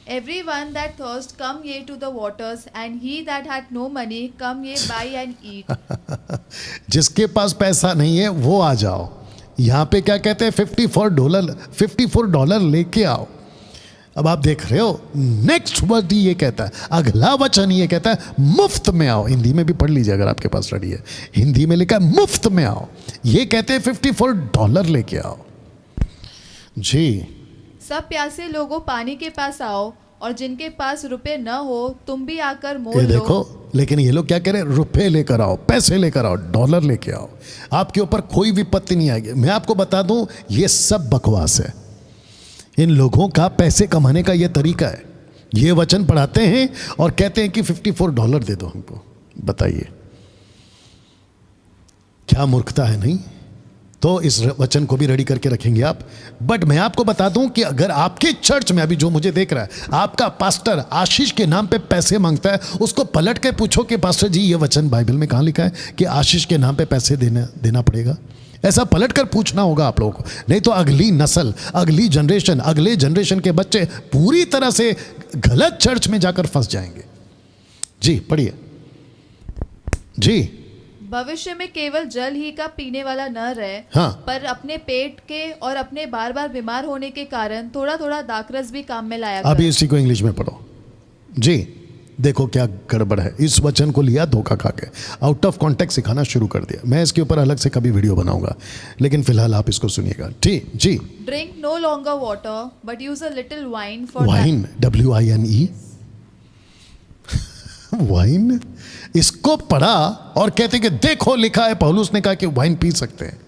Everyone that thirst, come ye to the waters, and he that hath no money, come ye buy and eat। जिसके पास पैसा नहीं है वो आ जाओ। यहां पे क्या कहते हैं? $54 लेके आओ। अब आप देख रहे हो, नेक्स्ट वर्ड ये कहता है, अगला वचन ये कहता है मुफ्त में आओ। हिंदी में भी पढ़ लीजिए अगर आपके पास रेडी है, हिंदी में लिखा है मुफ्त में आओ। ये कहते हैं $54 लेके आओ। जी, सब प्यासे लोगों पानी के पास आओ, और जिनके पास रुपए न हो तुम भी आकर ये मोल लो। देखो, लेकिन ये लोग क्या कह रहे हैं? रुपए लेकर आओ, पैसे लेकर आओ, डॉलर लेके आओ, आपके ऊपर कोई विपत्ति नहीं आएगी। मैं आपको बता दूं, ये सब बकवास है। इन लोगों का पैसे कमाने का ये तरीका है। ये वचन पढ़ाते हैं और कहते हैं कि $54 दे दो हमको। बताइए क्या मूर्खता है, नहीं? तो इस वचन को भी रेडी करके रखेंगे आप। बट मैं आपको बता दूं कि अगर आपके चर्च में अभी जो मुझे देख रहा है, आपका पास्टर आशीष के नाम पे पैसे मांगता है, उसको पलट के पूछो कि पास्टर जी ये वचन बाइबल में कहाँ लिखा है कि आशीष के नाम पे पैसे देना पड़ेगा। ऐसा पलट कर पूछना होगा आप लोगों को, नहीं तो अगली नस्ल, अगली जनरेशन, अगले जनरेशन के बच्चे पूरी तरह से गलत चर्च में जाकर फंस जाएंगे। जी पढ़िए। जी, भविष्य में केवल जल ही का पीने वाला न रहे, हाँ। पर अपने पेट के और अपने बार बार बीमार होने के कारण थोड़ा थोड़ा दाखरस भी काम में लाया कर। अभी इसी को इंग्लिश में पढ़ो। जी, देखो क्या गड़बड़ है। इस वचन को लिया धोखा खा के, आउट ऑफ कॉन्टेक्स्ट सिखाना शुरू कर दिया। मैं इसके ऊपर अलग से कभी वीडियो बनाऊंगा, लेकिन फिलहाल आप इसको सुनिएगा। ठीक जी। Drink no longer water but use a little wine for wine, WINE, wine. इसको पढ़ा और कहते कि देखो लिखा है, पौलुस ने कहा कि वाइन पी सकते हैं।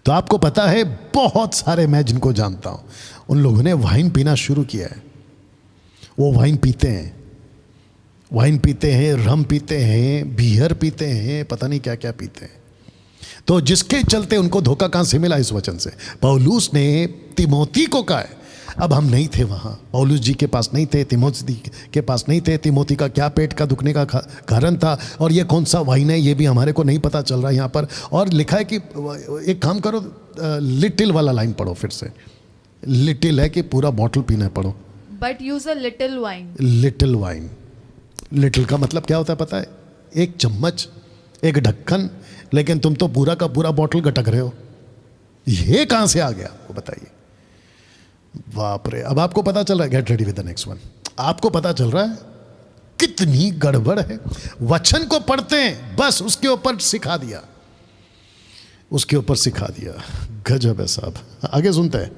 तो आपको पता है बहुत सारे, मैं जिनको जानता हूं, उन लोगों ने वाइन पीना शुरू किया है। वो वाइन पीते हैं, वाइन पीते हैं, रम पीते हैं, बियर पीते हैं, पता नहीं क्या क्या पीते हैं। तो जिसके चलते उनको धोखा कहां से मिला? इस वचन से। पौलुस ने तिमोथी को कहा है, अब हम नहीं थे वहाँ, पौलुस जी के पास नहीं थे, तिमोथी के पास नहीं थे। तिमोथी का क्या पेट का दुखने का कारण था, और ये कौन सा वाइन है ये भी हमारे को नहीं पता चल रहा यहाँ पर। और लिखा है कि एक काम करो, लिटिल वाला लाइन पढ़ो फिर से। लिटिल है कि पूरा बॉटल पीना है, पढ़ो। But use a little wine. Little wine, little का मतलब क्या होता है पता है? एक चम्मच, एक ढक्कन, लेकिन तुम तो पूरा का पूरा बॉटल गटक रहे हो। ये कहाँ से आ गया आपको बताइए? बाप रे, अब आपको पता चल रहा है, get ready with the next one. आपको पता चल रहा है कितनी गड़बड़ है। वचन को पढ़ते हैं, बस उसके ऊपर सिखा दिया, उसके ऊपर सिखा दिया। गजब है साहब। आगे सुनते हैं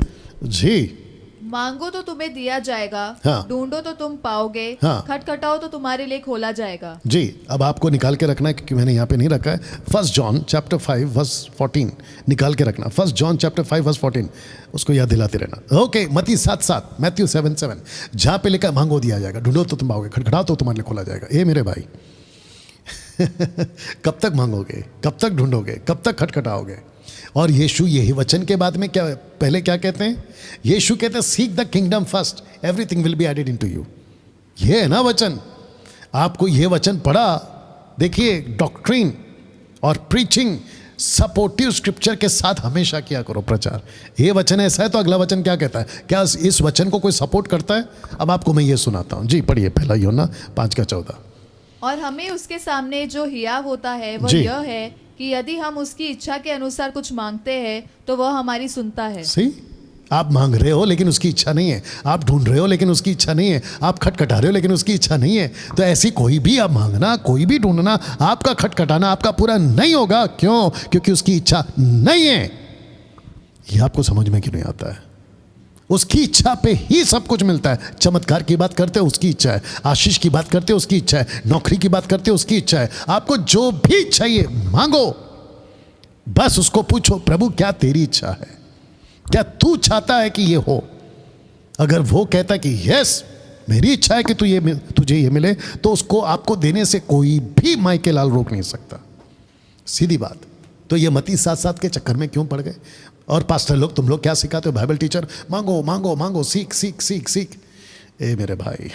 जी। मांगो तो तुम्हें दिया जाएगा, हाँ। ढूंढो तो तुम पाओगे, हाँ। खटखटाओ तो तुम्हारे लिए खोला जाएगा। जी, अब आपको निकाल के रखना है, क्योंकि मैंने यहाँ पे नहीं रखा है। 1 जॉन चैप्टर 5 वर्स 14 निकाल के रखना। 1 जॉन चैप्टर 5 वर्स 14 उसको याद दिलाते रहना। ओके, मत्ती 7:7, मैथ्यू 7:7, जहाँ पे लिखा मांगो दिया जाएगा, ढूंढो तो तुम पाओगे, खटखटाओ तो तुम्हारे लिए खोला जाएगा। ए मेरे भाई कब तक मांगोगे, कब तक ढूंढोगे, कब तक खटखटाओगे? और यीशु यही वचन के बाद में क्या पहले क्या कहते हैं? यीशु कहते हैं seek the kingdom first, everything will be added into you. ये है ना वचन। आपको ये वचन पढ़ा, देखिए डॉक्ट्रिन और प्रीचिंग सपोर्टिव स्क्रिप्चर के साथ हमेशा किया करो प्रचार। ये वचन ऐसा है तो अगला वचन क्या कहता है? क्या इस वचन को कोई सपोर्ट करता है? अब आपको मैं ये सुनाता हूँ जी, पढ़िए पहला यूहन्ना 5:14। और हमें उसके सामने जो हियाव होता है वह जी। यह है कि यदि हम उसकी इच्छा के अनुसार कुछ मांगते हैं तो वह हमारी सुनता है। सही, आप मांग रहे हो लेकिन उसकी इच्छा नहीं है, आप ढूंढ रहे हो लेकिन उसकी इच्छा नहीं है, आप खटखटा रहे हो लेकिन उसकी इच्छा नहीं है। तो ऐसी कोई भी आप मांगना, कोई भी ढूंढना, आपका खटखटाना आपका पूरा नहीं होगा। क्यों? क्योंकि उसकी इच्छा नहीं है। ये आपको समझ में क्यों नहीं आता है? उसकी इच्छा पे ही सब कुछ मिलता है। चमत्कार की बात करते हो, उसकी इच्छा है। आशीष की बात करते हो, उसकी इच्छा है। नौकरी की बात करते हो, उसकी इच्छा है। आपको जो भी चाहिए मांगो, बस उसको पूछो प्रभु क्या तेरी इच्छा है, क्या तू चाहता है कि ये हो? अगर वो कहता है कि यस मेरी इच्छा है कि तुझे ये मिले, तो उसको आपको देने से कोई भी माइके लाल रोक नहीं सकता। सीधी बात। तो ये मत्ती 7:7 के चक्कर में क्यों पड़ गए? और पास्टर लोग, तुम लोग क्या सिखाते हो? बाइबल टीचर, मांगो मांगो मांगो, सीख सीख सीख सीख। ए मेरे भाई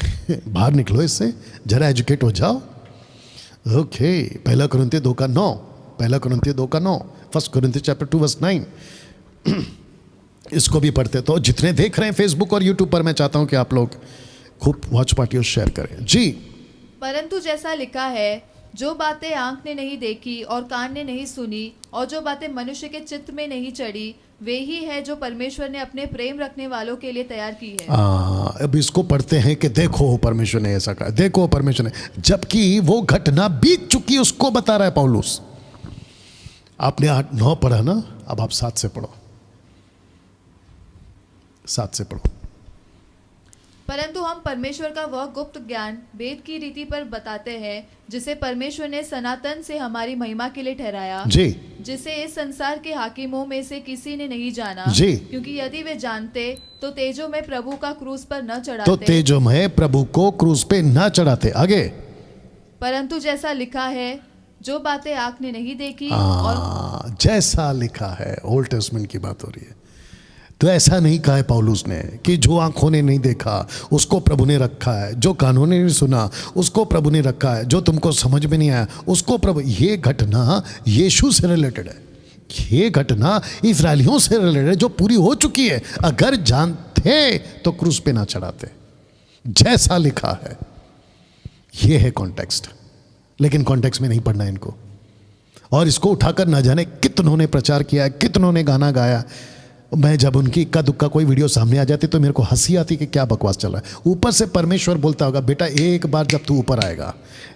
बाहर निकलो इससे, जरा एजुकेट हो जाओ। ओके, 1 कुरिन्थियों 2:9, 1 कुरिन्थियों 2:9, 1 कुरिन्थियों चैप्टर 2 वर्स 9 इसको भी पढ़ते। तो जितने देख रहे हैं फेसबुक और यूट्यूब पर, मैं चाहता हूं कि आप लोग खूब वॉच पार्टी और शेयर करें जी। परंतु जैसा लिखा है, जो बातें आंख ने नहीं देखी और कान ने नहीं सुनी और जो बातें मनुष्य के चित्त में नहीं चढ़ी, वे ही है जो परमेश्वर ने अपने प्रेम रखने वालों के लिए तैयार की है। अब इसको पढ़ते हैं कि देखो परमेश्वर ने ऐसा कहा, देखो परमेश्वर ने, जबकि वो घटना बीत चुकी उसको बता रहा है पौलुस। आपने 8-9 पढ़ा ना, अब आप 7 से पढ़ो, 7 से पढ़ो। परंतु हम परमेश्वर का वह गुप्त ज्ञान वेद की रीति पर बताते हैं, जिसे परमेश्वर ने सनातन से हमारी महिमा के लिए ठहराया जी, जिसे इस संसार के हाकिमों में से किसी ने नहीं जाना जी। क्योंकि यदि वे जानते तो तेजो में प्रभु का क्रूस पर न तो चढ़ाते। तेजोमय प्रभु को क्रूस पे ना चढ़ाते। आगे, परंतु जैसा लिखा है, जो बातें आंख ने नहीं देखी और जैसा लिखा है, ओल्ड टेस्टमेंट की बात हो रही है। तो ऐसा नहीं कहा है पौलुस ने कि जो आंखों ने नहीं देखा उसको प्रभु ने रखा है, जो कानों ने नहीं सुना उसको प्रभु ने रखा है, जो तुमको समझ में नहीं आया उसको प्रभु। ये घटना यीशु से रिलेटेड है, ये घटना इस्राएलियों से रिलेटेड है जो पूरी हो चुकी है। अगर जानते तो क्रूस पे ना चढ़ाते, जैसा लिखा है। ये है कॉन्टेक्स्ट, लेकिन कॉन्टेक्स्ट में नहीं पढ़ना इनको। और इसको उठाकर ना जाने कितनों ने प्रचार किया है, कितनों ने गाना गाया। मैं जब उनकी इक्का दुक्का कोई वीडियो सामने आ जाती तो मेरे को हंसी आती कि क्या बकवास चल रहा है। ऊपर से परमेश्वर बोलता होगा, बेटा एक बार जब तू ऊपर आएगा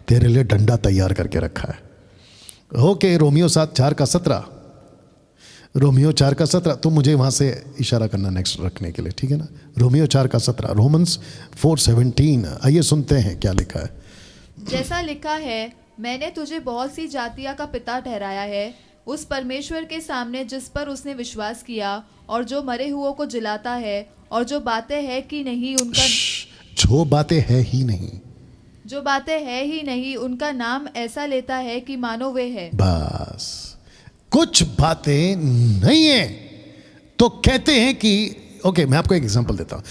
तेरे लिए डंडा तैयार करके रखा है। Okay, Romeo 4:17, Romeo 4:17। तुम मुझे वहाँ से इशारा करना नेक्स्ट रखने के लिए, ठीक है ना? Romeo 4:17, Romans 4:17। आइए सुनते हैं क्या लिखा है। जैसा लिखा है, मैंने तुझे बहुत सी जातियों का पिता ठहराया है, उस परमेश्वर के सामने जिस पर उसने विश्वास किया और जो मरे हुओं को जिलाता है और जो बातें है कि नहीं उनका जो बातें है ही नहीं, जो बातें है ही नहीं उनका नाम ऐसा लेता है कि मानो वे है। बस कुछ बातें नहीं है तो कहते हैं कि ओके। मैं आपको एक एग्जांपल देता हूं।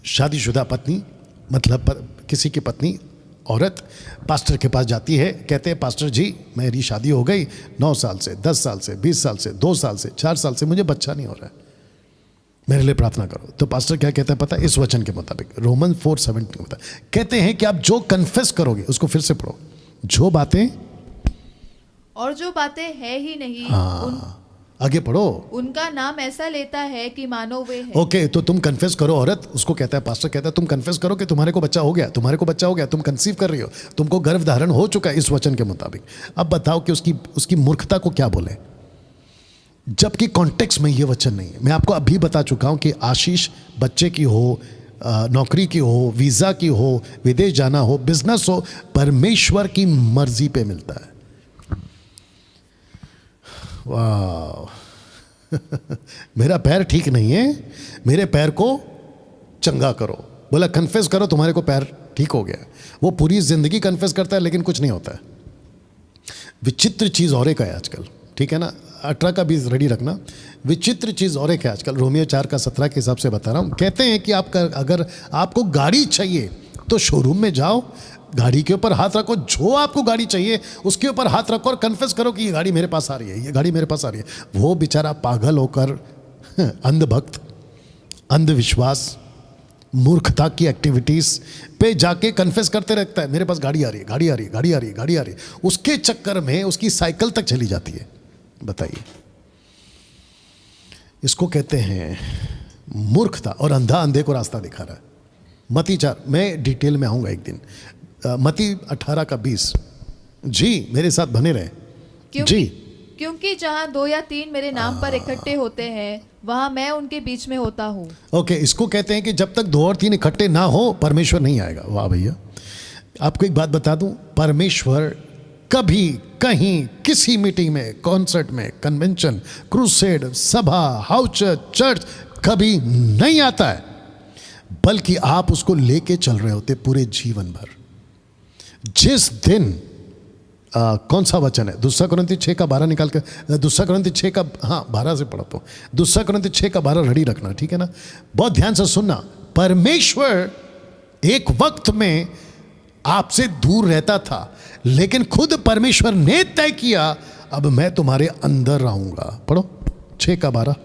शादीशुदा पत्नी, मतलब किसी की पत्नी औरत पास्टर के पास जाती है, कहते हैं पास्टर जी मेरी शादी हो गई 9 साल से, 10 साल से, 20 साल से, 2 साल से, 4 साल से मुझे बच्चा नहीं हो रहा है, मेरे लिए प्रार्थना करो। तो पास्टर क्या कहता है पता है? इस वचन के मुताबिक रोमन 4:17 के मुताबिक कहते हैं कि आप जो कन्फेस करोगे, उसको फिर से पढ़ो, जो बातें और जो बातें है ही नहीं आगे पढ़ो। उनका नाम ऐसा लेता है कि मानो वे है। ओके, तो तुम कन्फेस करो। औरत उसको कहता है, पास्टर कहता है तुम कन्फेस करो कि तुम्हारे को बच्चा हो गया, तुम्हारे को बच्चा हो गया, तुम कंसीव कर रही हो, तुमको गर्भ धारण हो चुका है इस वचन के मुताबिक। अब बताओ कि उसकी मूर्खता को क्या बोले, जबकि कॉन्टेक्स्ट में ये वचन नहीं है। मैं आपको अभी बता चुका हूं कि आशीष बच्चे की हो, नौकरी की हो, वीजा की हो, विदेश जाना हो, बिजनेस हो, परमेश्वर की मर्जी पे मिलता है। वाह मेरा पैर ठीक नहीं है, मेरे पैर को चंगा करो। बोला कन्फेस करो तुम्हारे को पैर ठीक हो गया। वो पूरी जिंदगी कन्फेस करता है लेकिन कुछ नहीं होता है। विचित्र चीज और एक है आजकल, ठीक है ना, 18 का भी रेडी रखना। विचित्र चीज और एक है आजकल, रोमियो 4:17 के हिसाब से बता रहा हूं। कहते हैं कि अगर आपको गाड़ी चाहिए तो शोरूम में जाओ, गाड़ी के ऊपर हाथ रखो, जो आपको गाड़ी चाहिए उसके ऊपर हाथ रखो और कन्फेस करो कि ये गाड़ी मेरे पास आ रही है, ये गाड़ी मेरे पास आ रही है। वो बेचारा पागल होकर अंधभक्त, अंधविश्वास, मूर्खता की एक्टिविटीज पे जाके कन्फेस करते रहता है, मेरे पास गाड़ी आ रही है, गाड़ी आ रही है, गाड़ी आ रही है, गाड़ी आ रही है। उसके चक्कर में उसकी साइकिल तक चली जाती है। बताइए, इसको कहते हैं मूर्खता। और अंधा अंधे को रास्ता दिखा रहा है। मती 4, मैं डिटेल में आऊंगा एक दिन। मती 18:20। जी मेरे साथ बने रहे। जी, क्योंकि जहाँ 2 या 3 मेरे नाम पर इकट्ठे होते हैं वहां मैं उनके बीच में होता हूँ। ओके, इसको कहते हैं कि जब तक 2 और 3 इकट्ठे ना हो परमेश्वर नहीं आएगा। वाह भैया, आपको एक बात बता दूं, परमेश्वर कभी कहीं किसी मीटिंग में, कॉन्सर्ट में, कन्वेंशन, क्रूसेड, सभा, हाउस चर्च कभी नहीं आता है, बल्कि आप उसको लेके चल रहे होते पूरे जीवन भर। जिस दिन कौन सा वचन है, 2 कुरिन्थी 6:12 निकाल कर, 2 कुरिन्थी 6:12 से पढ़ता हूँ। 2 कुरिन्थी 6:12 रेडी रखना, ठीक है ना, बहुत ध्यान से सुनना। परमेश्वर एक वक्त में आपसे दूर रहता था, लेकिन खुद परमेश्वर ने तय किया अब मैं तुम्हारे अंदर रहूंगा। पढ़ो 6:12,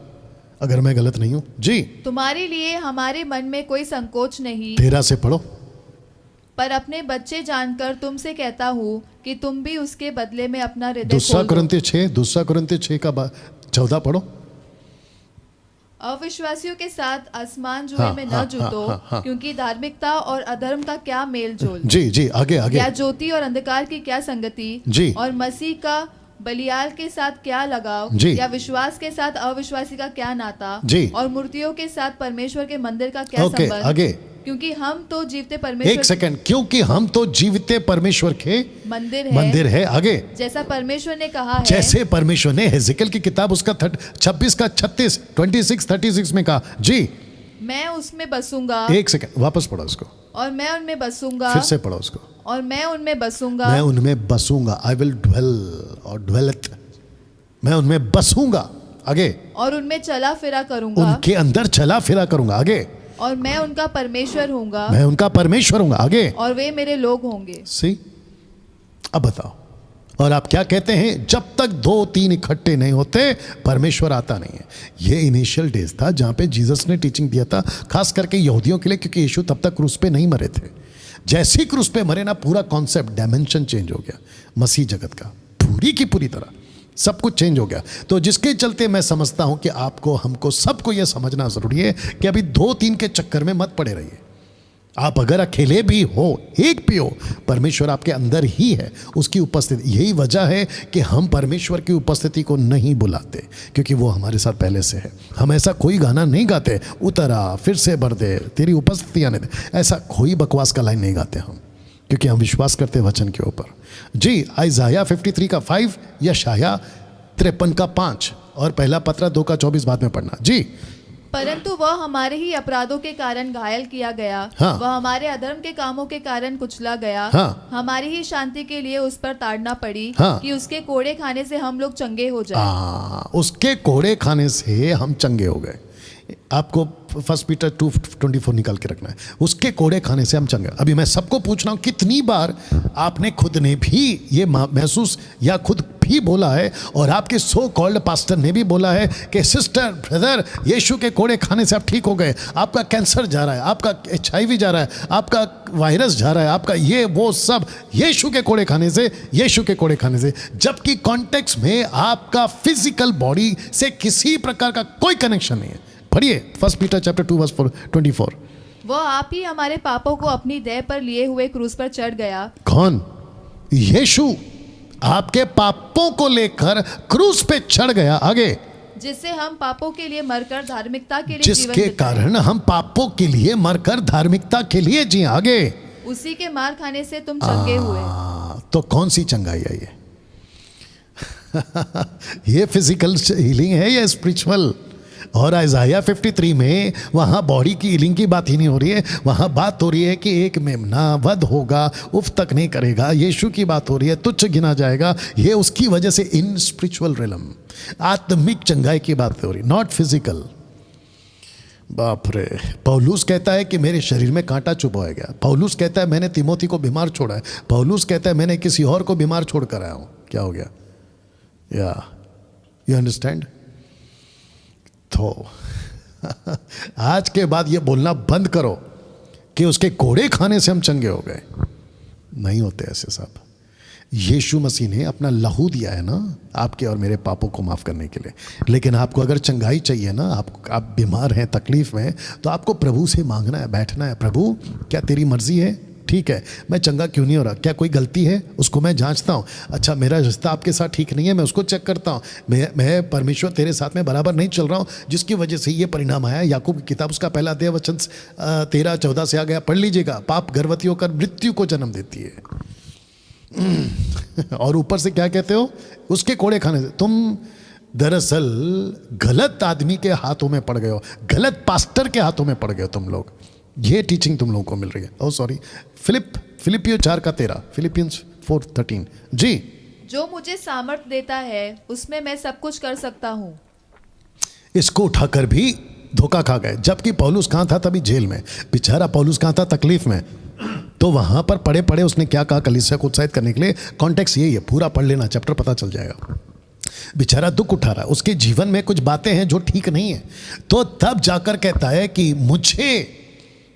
अगर मैं गलत नहीं हूं। जी, तुम्हारे लिए हमारे मन में कोई संकोच नहीं, 13 से पढ़ो। पर अपने बच्चे जानकर तुमसे कहता हूँ कि तुम भी उसके बदले में अपना हृदय 2 कुरिन्थी 6:14 पढ़ो। अविश्वासियों के साथ आसमान जुए में न जूतो, क्योंकि धार्मिकता और अधर्म का क्या मेल जोल। जी आगे आगे। या ज्योति और अंधकार की क्या संगति जी। और मसीह का बलियाल के साथ क्या लगाव, जी। या विश्वास के साथ अविश्वासी का क्या नाता, जी। और मूर्तियों के साथ परमेश्वर के मंदिर का क्या ओके, संबंध। आगे। क्योंकि हम तो जीवते एक परमेश्वर सेकंड, क्योंकि हम तो जीवते परमेश्वर के मंदिर है। आगे। जैसा परमेश्वर ने कहा है, जैसे परमेश्वर ने हेजेकियल की किताब उसका 26:36 में कहा। जी, मैं उसमें बसूंगा। एक सेकंड, वापस पढ़ो उसको। और मैं उनमें बसूंगा। फिर से पढ़ो उसको। और मैं उनमें बसूंगा। मैं उनमें बसूंगा। आई विल ड्वेल और ड्वेलथ, मैं उनमें बसूंगा। आगे। और उनमें चला फिरा करूंगा। उनके अंदर चला फिरा करूंगा। आगे। और मैं उनका परमेश्वर हूंगा। मैं उनका परमेश्वर हूंगा। आगे। और वे मेरे लोग होंगे। सी, अब बताओ, और आप क्या कहते हैं, जब तक 2-3 इकट्ठे नहीं होते परमेश्वर आता नहीं है। ये इनिशियल डेज था जहां पे जीसस ने टीचिंग दिया था, खास करके यहूदियों के लिए, क्योंकि यीशु तब तक क्रूस पे नहीं मरे थे। जैसे ही क्रूस पे मरे ना, पूरा कॉन्सेप्ट, डायमेंशन चेंज हो गया मसीह जगत का, पूरी की पूरी तरह सब कुछ चेंज हो गया। तो जिसके चलते मैं समझता हूं कि आपको, हमको, सबको यह समझना जरूरी है कि अभी 2-3 के चक्कर में मत पड़े रहिए। आप अगर अकेले भी हो, एक भी हो, परमेश्वर आपके अंदर ही है, उसकी उपस्थिति। यही वजह है कि हम परमेश्वर की उपस्थिति को नहीं बुलाते, क्योंकि वो हमारे साथ पहले से है। हम ऐसा कोई गाना नहीं गाते, उतरा फिर से भर दे तेरी उपस्थिति आने दे, ऐसा कोई बकवास का लाइन नहीं गाते हम, क्योंकि हम विश्वास करते वचन के ऊपर। जी, आइज़ाया 53:5, यशाया 53:5 और पहला पत्र 2:24 बाद में पढ़ना। जी, परंतु वह हमारे ही अपराधों के कारण घायल किया गया। हाँ। वह हमारे अधर्म के कामों के कारण कुचला गया। हाँ। हमारी ही शांति के लिए उस पर ताड़ना पड़ी। हाँ। कि उसके कोड़े खाने से हम लोग चंगे हो जाए। उसके कोड़े खाने से हम चंगे हो गए। आपको 1 पीटर 2:24 निकाल के रखना है। उसके कोड़े खाने से हम चंगे। अभी मैं सबको पूछ रहा हूं, कितनी बार आपने खुद ने भी ये महसूस या खुद भी बोला है और आपके सो कॉल्ड पास्टर ने भी बोला है कि सिस्टर ब्रदर यीशु के कोड़े खाने से आप ठीक हो गए, आपका कैंसर जा रहा है, आपका HIV जा रहा है, आपका वायरस जा रहा है, आपका ये वो सब यीशु के कोड़े खाने से, यीशु के कोड़े खाने से, जबकि कॉन्टेक्स्ट में आपका फिजिकल बॉडी से किसी प्रकार का कोई कनेक्शन नहीं है। पढ़िए 1 पीटर चैप्टर 2 वर्स 24। वो आप ही हमारे पापों को अपनी देह पर लिए हुए क्रूस पर चढ़ गया। कौन? यीशु आपके पापों को लेकर क्रूस पे चढ़ गया। आगे, जिससे हम पापों के लिए मरकर धार्मिकता के लिए जिसके जीवन बिताएं। कारण हम पापों के लिए मरकर धार्मिकता के लिए जी। आगे, उसी के मार खाने से तुम चंगे हुए। तो कौन सी चंगाई है ये? ये फिजिकल हीलिंग है या स्पिरिचुअल? और आइज़ाया 53 में वहाँ बॉडी की हीलिंग की बात ही नहीं हो रही है, वहाँ बात हो रही है कि एक मेमना वध होगा, उफ तक नहीं करेगा, यीशु की बात हो रही है, तुच्छ गिना जाएगा। ये उसकी वजह से इन स्पिरिचुअल रिलम, आत्मिक चंगाई की बात हो रही, नॉट फिजिकल। बाप रे। पौलुस कहता है कि मेरे शरीर में कांटा चुभवाया गया। पौलुस कहता है मैंने तिमोथी को बीमार छोड़ा है। पौलुस कहता है मैंने किसी और को बीमार छोड़ कर आया हूँ। क्या हो गया? या यू अंडरस्टैंड? तो आज के बाद ये बोलना बंद करो कि उसके कोड़े खाने से हम चंगे हो गए। नहीं होते ऐसे सब। यीशु मसीह ने अपना लहू दिया है ना आपके और मेरे पापों को माफ़ करने के लिए। लेकिन आपको अगर चंगाई चाहिए ना, आप बीमार हैं, तकलीफ़ में हैं, तो आपको प्रभु से मांगना है, बैठना है। प्रभु क्या तेरी मर्जी है? ठीक है, मैं चंगा क्यों नहीं हो रहा? क्या कोई गलती है? उसको मैं जांचता हूँ। अच्छा, मेरा रिश्ता आपके साथ ठीक नहीं है, मैं उसको चेक करता हूँ। मैं परमेश्वर तेरे साथ में बराबर नहीं चल रहा हूँ, जिसकी वजह से ये परिणाम आया। याकूब की किताब उसका पहला अध्याय वचन 13-14 से आ गया, पढ़ लीजिएगा। पाप गर्भवती होकर मृत्यु को जन्म देती है। और ऊपर से क्या कहते हो? उसके कोड़े खाने से। तुम दरअसल गलत आदमी के हाथों में पड़ गए हो, गलत पास्टर के हाथों में पड़ गए हो तुम लोग। ये टीचिंग तुम लोगों को मिल रही है। ओह सॉरी, फिलिपियो 4:13, फिलिपियंस 4:13 जी। जो मुझे सामर्थ देता है उसमें मैं सब कुछ कर सकता हूँ। इसको उठाकर भी धोखा खा गए। जबकि पौलुस कहाँ था? तभी जेल में। बेचारा पौलुस कहाँ था? तकलीफ में। तो वहां पर पढ़े पढ़े उसने क्या कहा कलीसिया को उत्साहित करने के लिए? कॉन्टेक्स्ट यही है, पूरा पढ़ लेना, चैप्टर पता चल जाएगा। बेचारा दुख उठा रहा है, उसके जीवन में कुछ बातें हैं जो ठीक नहीं है। तो तब जाकर कहता है कि मुझे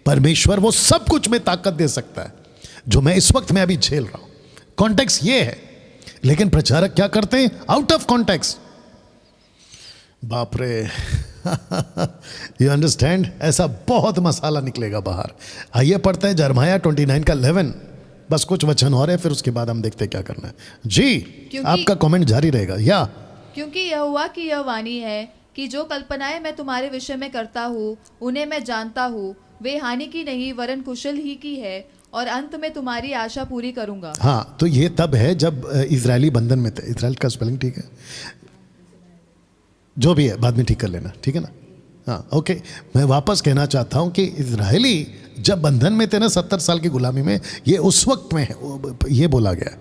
परमेश्वर वो सब कुछ में ताकत दे सकता है जो मैं इस वक्त में अभी झेल रहा हूं। कॉन्टेक्स्ट ये है। लेकिन प्रचारक क्या करते हैं? Out of context. बाप रे। You understand? ऐसा बहुत मसाला निकलेगा बाहर। आइए पढ़ते हैं यिर्मयाह 29:11। बस कुछ वचन और है, फिर उसके बाद हम देखते हैं क्या करना है जी। आपका कमेंट जारी रहेगा। या क्योंकि यहोवा की यह वाणी है कि जो कल्पनाएं मैं तुम्हारे विषय में करता हूँ उन्हें मैं जानता हूँ, वे हानि की नहीं वरन कुशल ही की है, और अंत में तुम्हारी आशा पूरी करूंगा। हाँ, तो ये तब है जब इजरायली बंधन में थे। इजराइल का स्पेलिंग ठीक है? जो भी है बाद में ठीक कर लेना, ठीक है ना? हाँ, ओके। मैं वापस कहना चाहता हूँ कि इजरायली जब बंधन में थे ना 70 साल की गुलामी में, ये उस वक्त में ये बोला गया।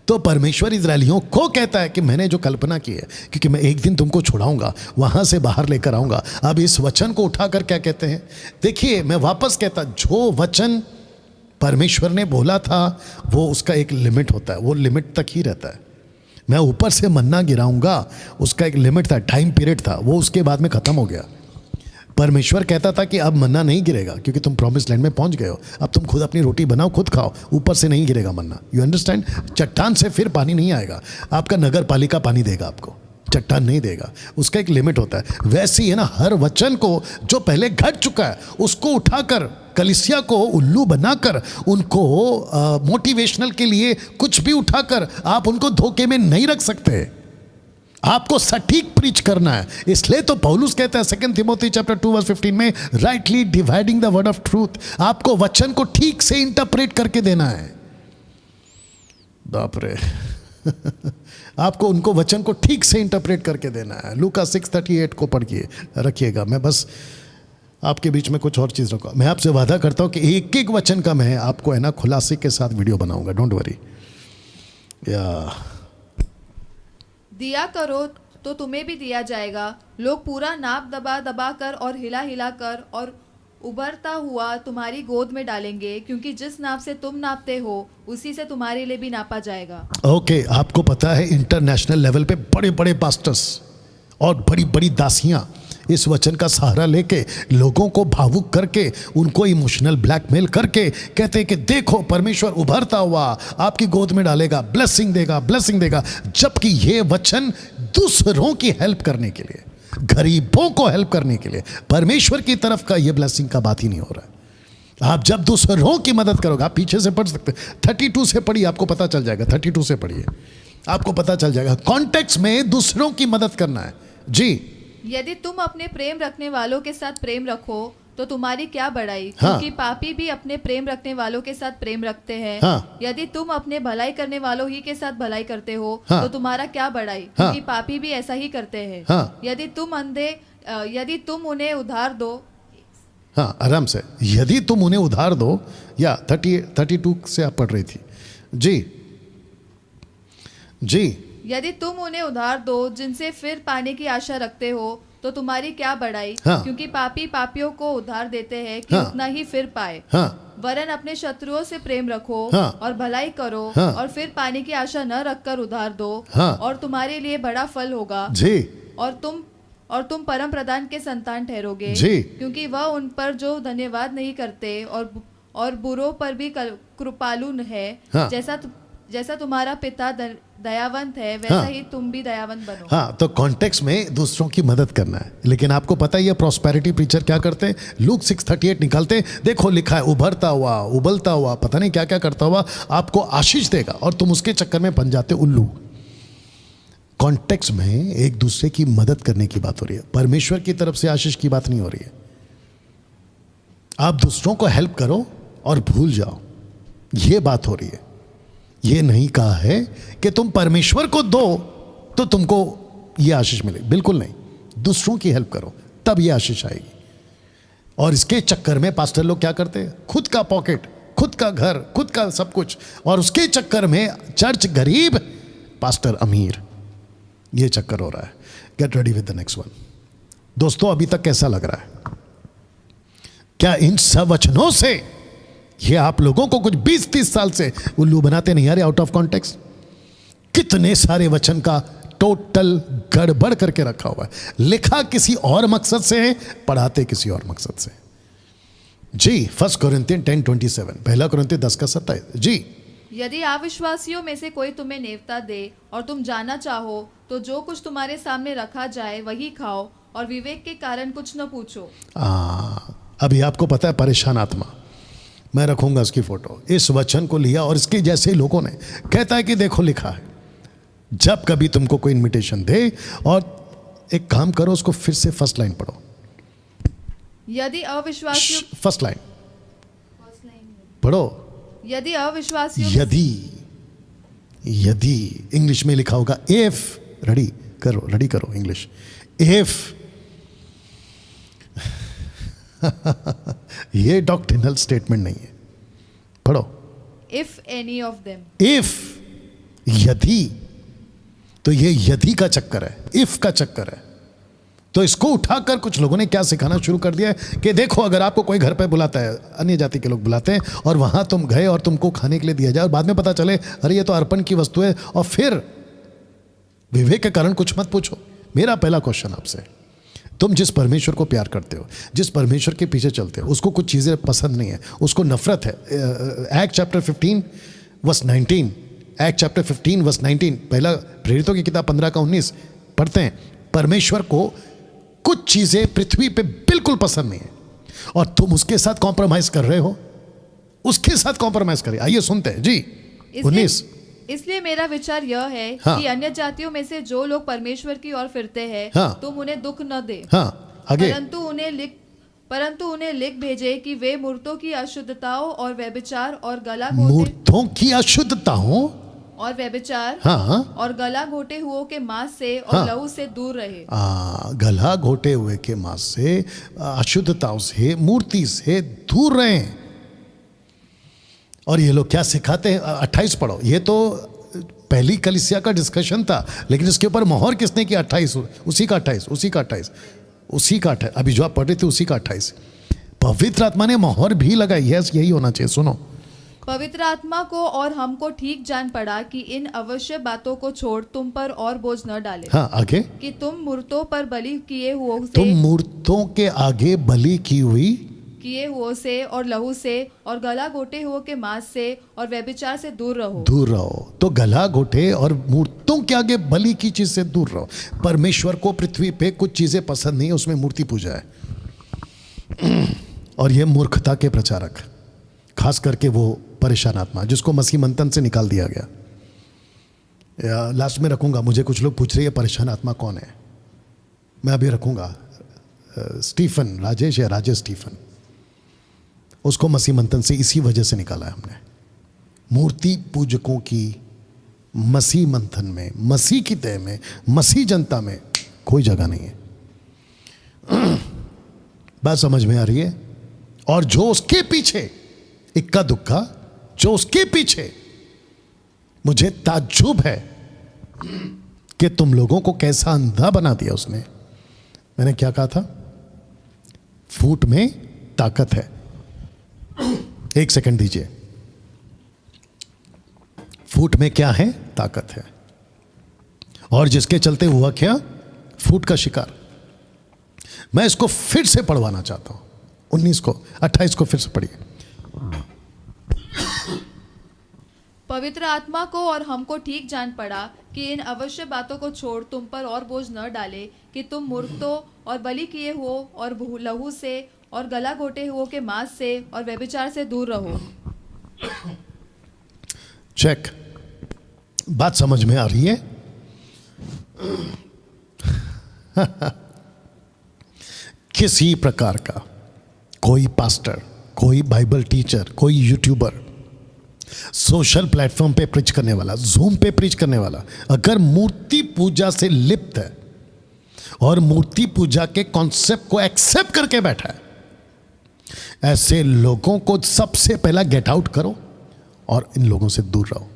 तो परमेश्वर इजरायलियों को कहता है कि मैंने जो कल्पना की है, क्योंकि मैं एक दिन तुमको छुड़ाऊंगा, वहां से बाहर लेकर आऊंगा। अब इस वचन को उठाकर क्या कहते हैं? देखिए, मैं वापस कहता, जो वचन परमेश्वर ने बोला था वो उसका एक लिमिट होता है, वो लिमिट तक ही रहता है। मैं ऊपर से मन्ना गिराऊंगा, उसका एक लिमिट था, टाइम पीरियड था, वो उसके बाद में खत्म हो गया। परमेश्वर कहता था कि अब मन्ना नहीं गिरेगा क्योंकि तुम प्रॉमिस लैंड में पहुंच गए हो, अब तुम खुद अपनी रोटी बनाओ, खुद खाओ, ऊपर से नहीं गिरेगा मन्ना। You understand? चट्टान से फिर पानी नहीं आएगा, आपका नगर पालिका पानी देगा आपको, चट्टान नहीं देगा। उसका एक लिमिट होता है। वैसे ही है ना, हर वचन को जो पहले घट चुका है उसको उठाकर कलीसिया को उल्लू बनाकर, उनको मोटिवेशनल के लिए कुछ भी उठाकर आप उनको धोखे में नहीं रख सकते। आपको सटीक प्रीच करना है। इसलिए तो पौलुस कहता है 2 तिमोथी चैप्टर 2:15 में, rightly dividing the word of truth. आपको वचन को ठीक से इंटरप्रेट करके देना है। बाप रे। आपको उनको वचन को ठीक से इंटरप्रेट करके देना है। लूका 6:38 को पढ़िए, रखिएगा। मैं बस आपके बीच में कुछ और चीज़ रखूँगा। मैं आपसे वादा करता हूँ कि एक एक वचन का मैं आपको है ना खुलासे के साथ वीडियो बनाऊंगा, डोंट वरी। या दिया करो तो तुम्हें भी दिया जाएगा। लोग पूरा नाप दबा दबा कर और हिला हिला कर और उभरता हुआ तुम्हारी गोद में डालेंगे, क्योंकि जिस नाप से तुम नापते हो उसी से तुम्हारे लिए भी नापा जाएगा। ओके, आपको पता है इंटरनेशनल लेवल पे बड़े बड़े पास्टर्स और बड़ी बड़ी दासियां इस वचन का सहारा लेके लोगों को भावुक करके उनको इमोशनल ब्लैकमेल करके कहते हैं कि देखो परमेश्वर उभरता हुआ आपकी गोद में डालेगा, ब्लेसिंग देगा, ब्लेसिंग देगा, जबकि ये वचन दूसरों की हेल्प करने के लिए, गरीबों को हेल्प करने के लिए, परमेश्वर की तरफ का ये ब्लेसिंग का बात ही नहीं हो रहा है। आप जब दूसरों की मदद करोगे, आप पीछे से पढ़ सकते, 32 से पढ़िए, आपको पता चल जाएगा। 32 से पढ़िए, आपको पता चल जाएगा। कॉन्टेक्स्ट में दूसरों की मदद करना है जी। यदि तुम अपने प्रेम रखने वालों के साथ प्रेम रखो तो तुम्हारी क्या बड़ाई, हाँ। क्योंकि पापी भी अपने प्रेम रखने वालों के साथ प्रेम रखते हैं। हाँ। यदि तुम अपने भलाई करने वालों ही के साथ भलाई करते हो हाँ। तो तुम्हारा क्या बड़ाई, हाँ। क्योंकि पापी भी ऐसा ही करते हैं। हाँ। यदि तुम उन्हें उधार दो, हाँ, आराम से, यदि तुम उन्हें उधार दो, या 32 से आप पढ़ रही थी जी जी। यदि तुम उन्हें उधार दो जिनसे फिर पाने की आशा रखते हो तो तुम्हारी क्या बड़ाई, हाँ। क्योंकि पापी पापियों को उधार देते हैं कि हाँ। उतना ही फिर पाए। हाँ वरन अपने शत्रुओं से प्रेम रखो हाँ। और भलाई करो, हाँ। और फिर पाने की आशा न रखकर उधार दो, हाँ। और तुम्हारे लिए बड़ा फल होगा, जी और तुम परम प्रधान के संतान ठहरोगे। जी। क्योंकि वह उन पर जो धन्यवाद नहीं करते और बुरों पर भी कृपालु है। हाँ। जैसा तुम्हारा पिता दयावंत है, वैसा हाँ। ही तुम भी दयावंत बनो। हाँ, तो कॉन्टेक्स्ट में दूसरों की मदद करना है। लेकिन आपको पता है ये प्रॉस्पेरिटी प्रीचर क्या करते हैं? लूक 6:38 निकालते हैं, देखो लिखा है उभरता हुआ, उबलता हुआ, पता नहीं क्या क्या करता हुआ आपको आशीष देगा, और तुम उसके चक्कर में बन जाते उल्लू। कॉन्टेक्स्ट में एक दूसरे की मदद करने की बात हो रही है, परमेश्वर की तरफ से आशीष की बात नहीं हो रही है। आप दूसरों को हेल्प करो और भूल जाओ, ये बात हो रही है। ये नहीं कहा है कि तुम परमेश्वर को दो तो तुमको ये आशीष मिले, बिल्कुल नहीं। दूसरों की हेल्प करो तब ये आशीष आएगी। और इसके चक्कर में पास्टर लोग क्या करते हैं? खुद का पॉकेट, खुद का घर, खुद का सब कुछ, और उसके चक्कर में चर्च गरीब, पास्टर अमीर, ये चक्कर हो रहा है। Get ready with the next one. दोस्तों, अभी तक कैसा लग रहा है? क्या इन सब वचनों से ये आप लोगों को कुछ 20-30 साल से उल्लू बनाते नहीं आ रहे? आउट ऑफ कॉन्टेक्स्ट कितने सारे वचन का टोटल गड़बड़ करके रखा हुआ है। लिखा किसी और मकसद से है, पढ़ाते किसी और मकसद से जी। 1 कोरिन्थियन 10:27, 1 कोरिन्थियन 10:27 जी। यदि अविश्वासियों में से कोई तुम्हें नेवता दे और तुम जाना चाहो तो जो कुछ तुम्हारे सामने रखा जाए वही खाओ, और विवेक के कारण कुछ न पूछो। अभी आपको पता है परेशान आत्मा, मैं रखूंगा उसकी फोटो, इस वचन को लिया और इसके जैसे लोगों ने कहता है कि देखो लिखा है। जब कभी तुमको कोई इनविटेशन दे, और एक काम करो, उसको फिर से फर्स्ट लाइन पढ़ो। यदि अविश्वासियों फर्स्ट लाइन पढ़ो। यदि अविश्वासियों यदि इंग्लिश में लिखा होगा इफ, रेडी करो इंग्लिश, इफ ये डॉक्ट्रिनल स्टेटमेंट नहीं है, पढ़ो। If any of them, if, यदि, तो ये यदि का चक्कर है, इफ का चक्कर है। तो इसको उठाकर कुछ लोगों ने क्या सिखाना शुरू कर दिया है कि देखो अगर आपको कोई घर पे बुलाता है, अन्य जाति के लोग बुलाते हैं, और वहां तुम गए और तुमको खाने के लिए दिया जाए, और बाद में पता चले अरे ये तो अर्पण की वस्तु है, और फिर विवेक के कारण कुछ मत पूछो। मेरा पहला क्वेश्चन आपसे, तुम जिस परमेश्वर को प्यार करते हो, जिस परमेश्वर के पीछे चलते हो, उसको कुछ चीज़ें पसंद नहीं है, उसको नफरत है। Act chapter 15 verse 19, act chapter 15 verse 19, पहला प्रेरितों की किताब 15-19 पढ़ते हैं। परमेश्वर को कुछ चीज़ें पृथ्वी पे बिल्कुल पसंद नहीं है, और तुम उसके साथ कॉम्प्रोमाइज कर रहे हो, उसके साथ कॉम्प्रोमाइज करिए। आइए सुनते हैं जी। 19। इसलिए मेरा विचार यह है हाँ। कि अन्य जातियों में से जो लोग परमेश्वर की ओर फिरते हैं, हाँ। तुम उन्हें दुख न दे। हाँ, आगे। परंतु उन्हें लिख भेजे कि वे मूर्तों की अशुद्धताओं और व्यभिचार और गला घोटे मूर्तों की अशुद्धताओं और व्यभिचार हाँ और गला घोटे हुओं के मांस से और हाँ। लहू से दूर रहे। गला घोटे हुए के मांस से, अशुद्धताओं से, मूर्ति से दूर रहें। और ये लोग क्या सिखाते हैं? 28 पढ़ो। ये तो पहली कलीसिया का डिस्कशन था, लेकिन इसके ऊपर मोहर किसने किया? 28, उसी का 28 अभी जो आप पढ़ रहे थे उसी का 28। पवित्र आत्मा ने मोहर भी लगाई है, यही होना चाहिए। सुनो, पवित्र आत्मा को और हमको ठीक जान पड़ा कि इन अवश्य बातों को छोड़ तुम पर और बोझ न डाले, हाँ आगे, कि तुम मूर्तों पर बलि किए तुम मूर्तों के आगे बलि की हुई से और लहू से और गला घोटे हुए के मांस से और व्यभिचार से दूर रहो। दूर रहो। तो गला घोटे और मूर्तों के आगे बलि की चीज से दूर रहो। परमेश्वर को पृथ्वी पे कुछ चीजें पसंद नहीं है, उसमें मूर्ति पूजा है। और ये मूर्खता के प्रचारक, खास करके वो परेशान आत्मा जिसको मसीह मंथन से निकाल दिया गया। लास्ट में रखूंगा, मुझे कुछ लोग पूछ रहे हैं परेशान आत्मा कौन है, मैं अभी रखूंगा। स्टीफन, राजेश या राजेश स्टीफन, उसको मसीह मंथन से इसी वजह से निकाला है हमने। मूर्ति पूजकों की मसीह मंथन में, मसीह की तय में, मसीह जनता में कोई जगह नहीं है। बात समझ में आ रही है? और जो उसके पीछे इक्का दुक्का, जो उसके पीछे, मुझे ताज्जुब है कि तुम लोगों को कैसा अंधा बना दिया उसने। मैंने क्या कहा था? फूट में ताकत है। एक सेकंड दीजिए। फूट में क्या है? ताकत है। और जिसके चलते हुआ क्या? फूट का शिकार। मैं इसको फिर से पढ़वाना चाहता हूं, 19 को 28 को फिर से पढ़िए। पवित्र आत्मा को और हमको ठीक जान पड़ा कि इन अवश्य बातों को छोड़ तुम पर और बोझ न डाले, कि तुम मूर्तों और बलि किए हो और लहू से और गला घोटे हुओं के मांस से और व्यभिचार से दूर रहो। चेक। बात समझ में आ रही है? किसी प्रकार का कोई पास्टर, कोई बाइबल टीचर, कोई यूट्यूबर, सोशल प्लेटफॉर्म पे प्रीच करने वाला, जूम पे प्रीच करने वाला, अगर मूर्ति पूजा से लिप्त है और मूर्ति पूजा के कॉन्सेप्ट को एक्सेप्ट करके बैठा है, ऐसे लोगों को सबसे पहला गेट आउट करो और इन लोगों से दूर रहो।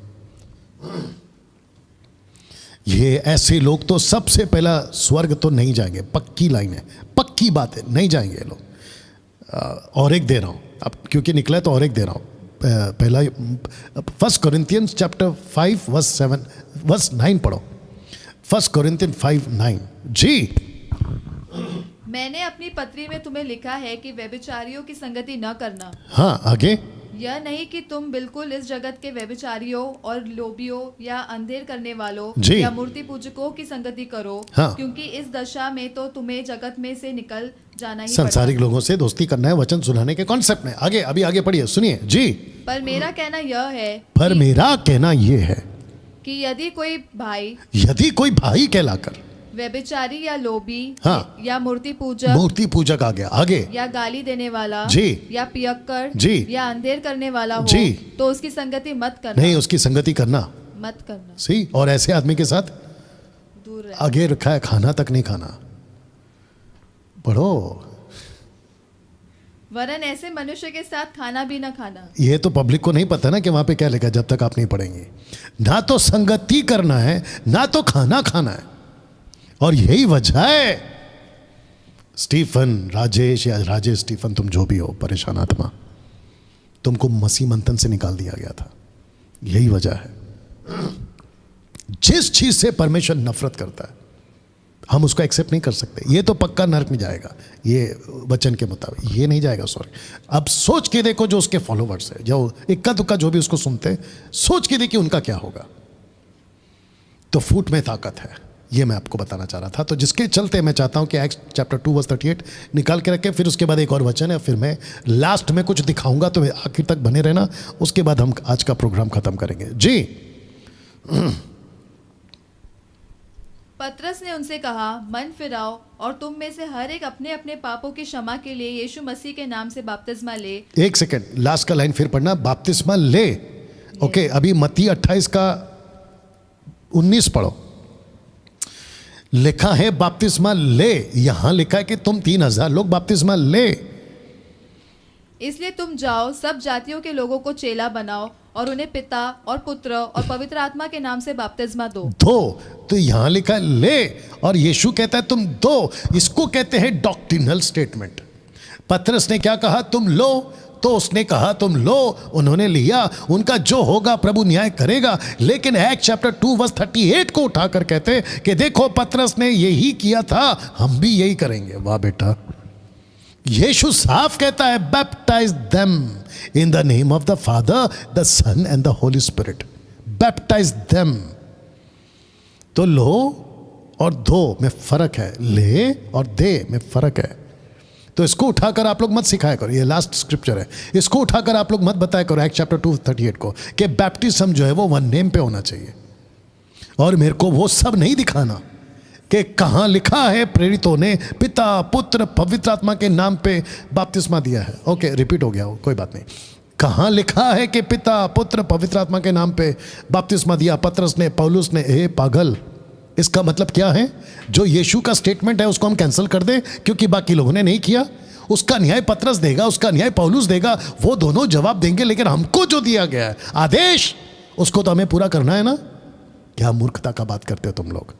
ये ऐसे लोग तो सबसे पहला स्वर्ग तो नहीं जाएंगे, पक्की लाइन है, पक्की बात है, नहीं जाएंगे ये लोग। और एक दे रहा हूं अब, क्योंकि निकला है तो और एक दे रहा हूं। पहला 1 Corinthians chapter 5 verse 9 पढ़ो। 1 Corinthians 5:9। जी, मैंने अपनी पत्री में तुम्हें लिखा है कि व्यभिचारियों की संगति न करना। हाँ आगे। यह नहीं कि तुम बिल्कुल इस जगत के व्यभिचारियों और लोभियों या अंधेर करने वालों जी। या मूर्ति पूजकों की संगति करो, हाँ। क्योंकि इस दशा में तो तुम्हें जगत में से निकल जाना ही सांसारिक लोगों से दोस्ती करना है वचन सुनाने के कॉन्सेप्ट में। आगे, अभी आगे पढ़िए, सुनिए जी। पर मेरा कहना यह है पर मेरा कहना यह है कि यदि कोई भाई कहलाकर व्यभिचारी या लोभी, हाँ। या मूर्ति पूजक आ गया, आगे, या गाली देने वाला जी, या पियक्कर जी, या अंधेर करने वाला हो, जी, तो उसकी संगति मत करना। नहीं, उसकी संगति करना मत करना। सी। और ऐसे आदमी के साथ दूर रहना। आगे रखा है, खाना तक नहीं खाना। पढ़ो। वरन ऐसे मनुष्य के साथ खाना भी न खाना। ये तो पब्लिक को नहीं पता ना कि वहां पे क्या लिखा, जब तक आप नहीं पढ़ेंगे। ना तो संगति करना है, ना तो खाना खाना है। और यही वजह है स्टीफन, राजेश या राजेश स्टीफन, तुम जो भी हो, परेशान आत्मा, तुमको मसीह मंथन से निकाल दिया गया था। यही वजह है। जिस चीज से परमेश्वर नफरत करता है, हम उसको एक्सेप्ट नहीं कर सकते। ये तो पक्का नरक में जाएगा, ये वचन के मुताबिक। ये नहीं जाएगा स्वर्ग। अब सोच के देखो, जो उसके फॉलोवर्स है, जो इक्का दुक्का जो भी उसको सुनते हैं, सोच के देखिए उनका क्या होगा। तो फूट में ताकत है, ये मैं आपको बताना चाह रहा था। तो जिसके चलते मैं चाहता हूं कि एक्ट चैप्टर 2 वर्स 38 निकाल के रखें। फिर उसके बाद एक और वचन है, फिर मैं लास्ट में कुछ दिखाऊंगा, तो आखिर तक बने रहना। उसके बाद हम आज का प्रोग्राम खत्म करेंगे जी। पतरस ने उनसे कहा, मन फिराओ और तुम में से हर एक अपने अपने पापों की क्षमा के लिए यीशु मसीह के नाम से बपतिस्मा ले। एक सेकेंड, लास्ट का लाइन फिर पढ़ना, बपतिस्मा ले। ओके, अभी मत्ती 28 का 19 पढ़ो। लिखा है बपतिस्मा ले, यहां लिखा है कि तुम 3000 लोग बपतिस्मा ले। इसलिए तुम जाओ, सब जातियों के लोगों को चेला बनाओ और उन्हें पिता और पुत्र और पवित्र आत्मा के नाम से बपतिस्मा दो। तो यहां लिखा है ले, और यीशु कहता है तुम दो। इसको कहते हैं डॉक्ट्रिनल स्टेटमेंट। पतरस ने क्या कहा, तुम लो, तो उसने कहा तुम लो, उन्होंने लिया, उनका जो होगा प्रभु न्याय करेगा। लेकिन एक्ट चैप्टर 2 वर्स 38 को उठाकर कहते कि देखो पतरस ने यही किया था, हम भी यही करेंगे। वाह बेटा, यीशु साफ कहता है baptise them in the name of the Father, the Son and the Holy Spirit. Baptise them. तो लो और दो में फर्क है, ले और दे में फर्क है। तो इसको उठाकर आप लोग मत सिखाया करो, ये लास्ट स्क्रिप्चर है, इसको उठाकर आप लोग मत बताया करो एक्ट चैप्टर 2:38 को कि बैप्टिज्म जो है वो वन नेम पे होना चाहिए। और मेरे को वो सब नहीं दिखाना कि कहाँ लिखा है प्रेरितों ने पिता पुत्र पवित्र आत्मा के नाम पे बपतिस्मा दिया है। ओके, रिपीट हो गया वो, कोई बात नहीं। कहाँ लिखा है कि पिता पुत्र पवित्र आत्मा के नाम पे बपतिस्मा दिया पतरस ने, पौलुस ने? ए पागल, इसका मतलब क्या है? जो यीशु का स्टेटमेंट है उसको हम कैंसिल कर दें क्योंकि बाकी लोगों ने नहीं किया? उसका न्याय पतरस देगा, उसका न्याय पौलुस देगा, वो दोनों जवाब देंगे, लेकिन हमको जो दिया गया है आदेश, उसको तो हमें पूरा करना है ना। क्या मूर्खता का बात करते हो तुम लोग।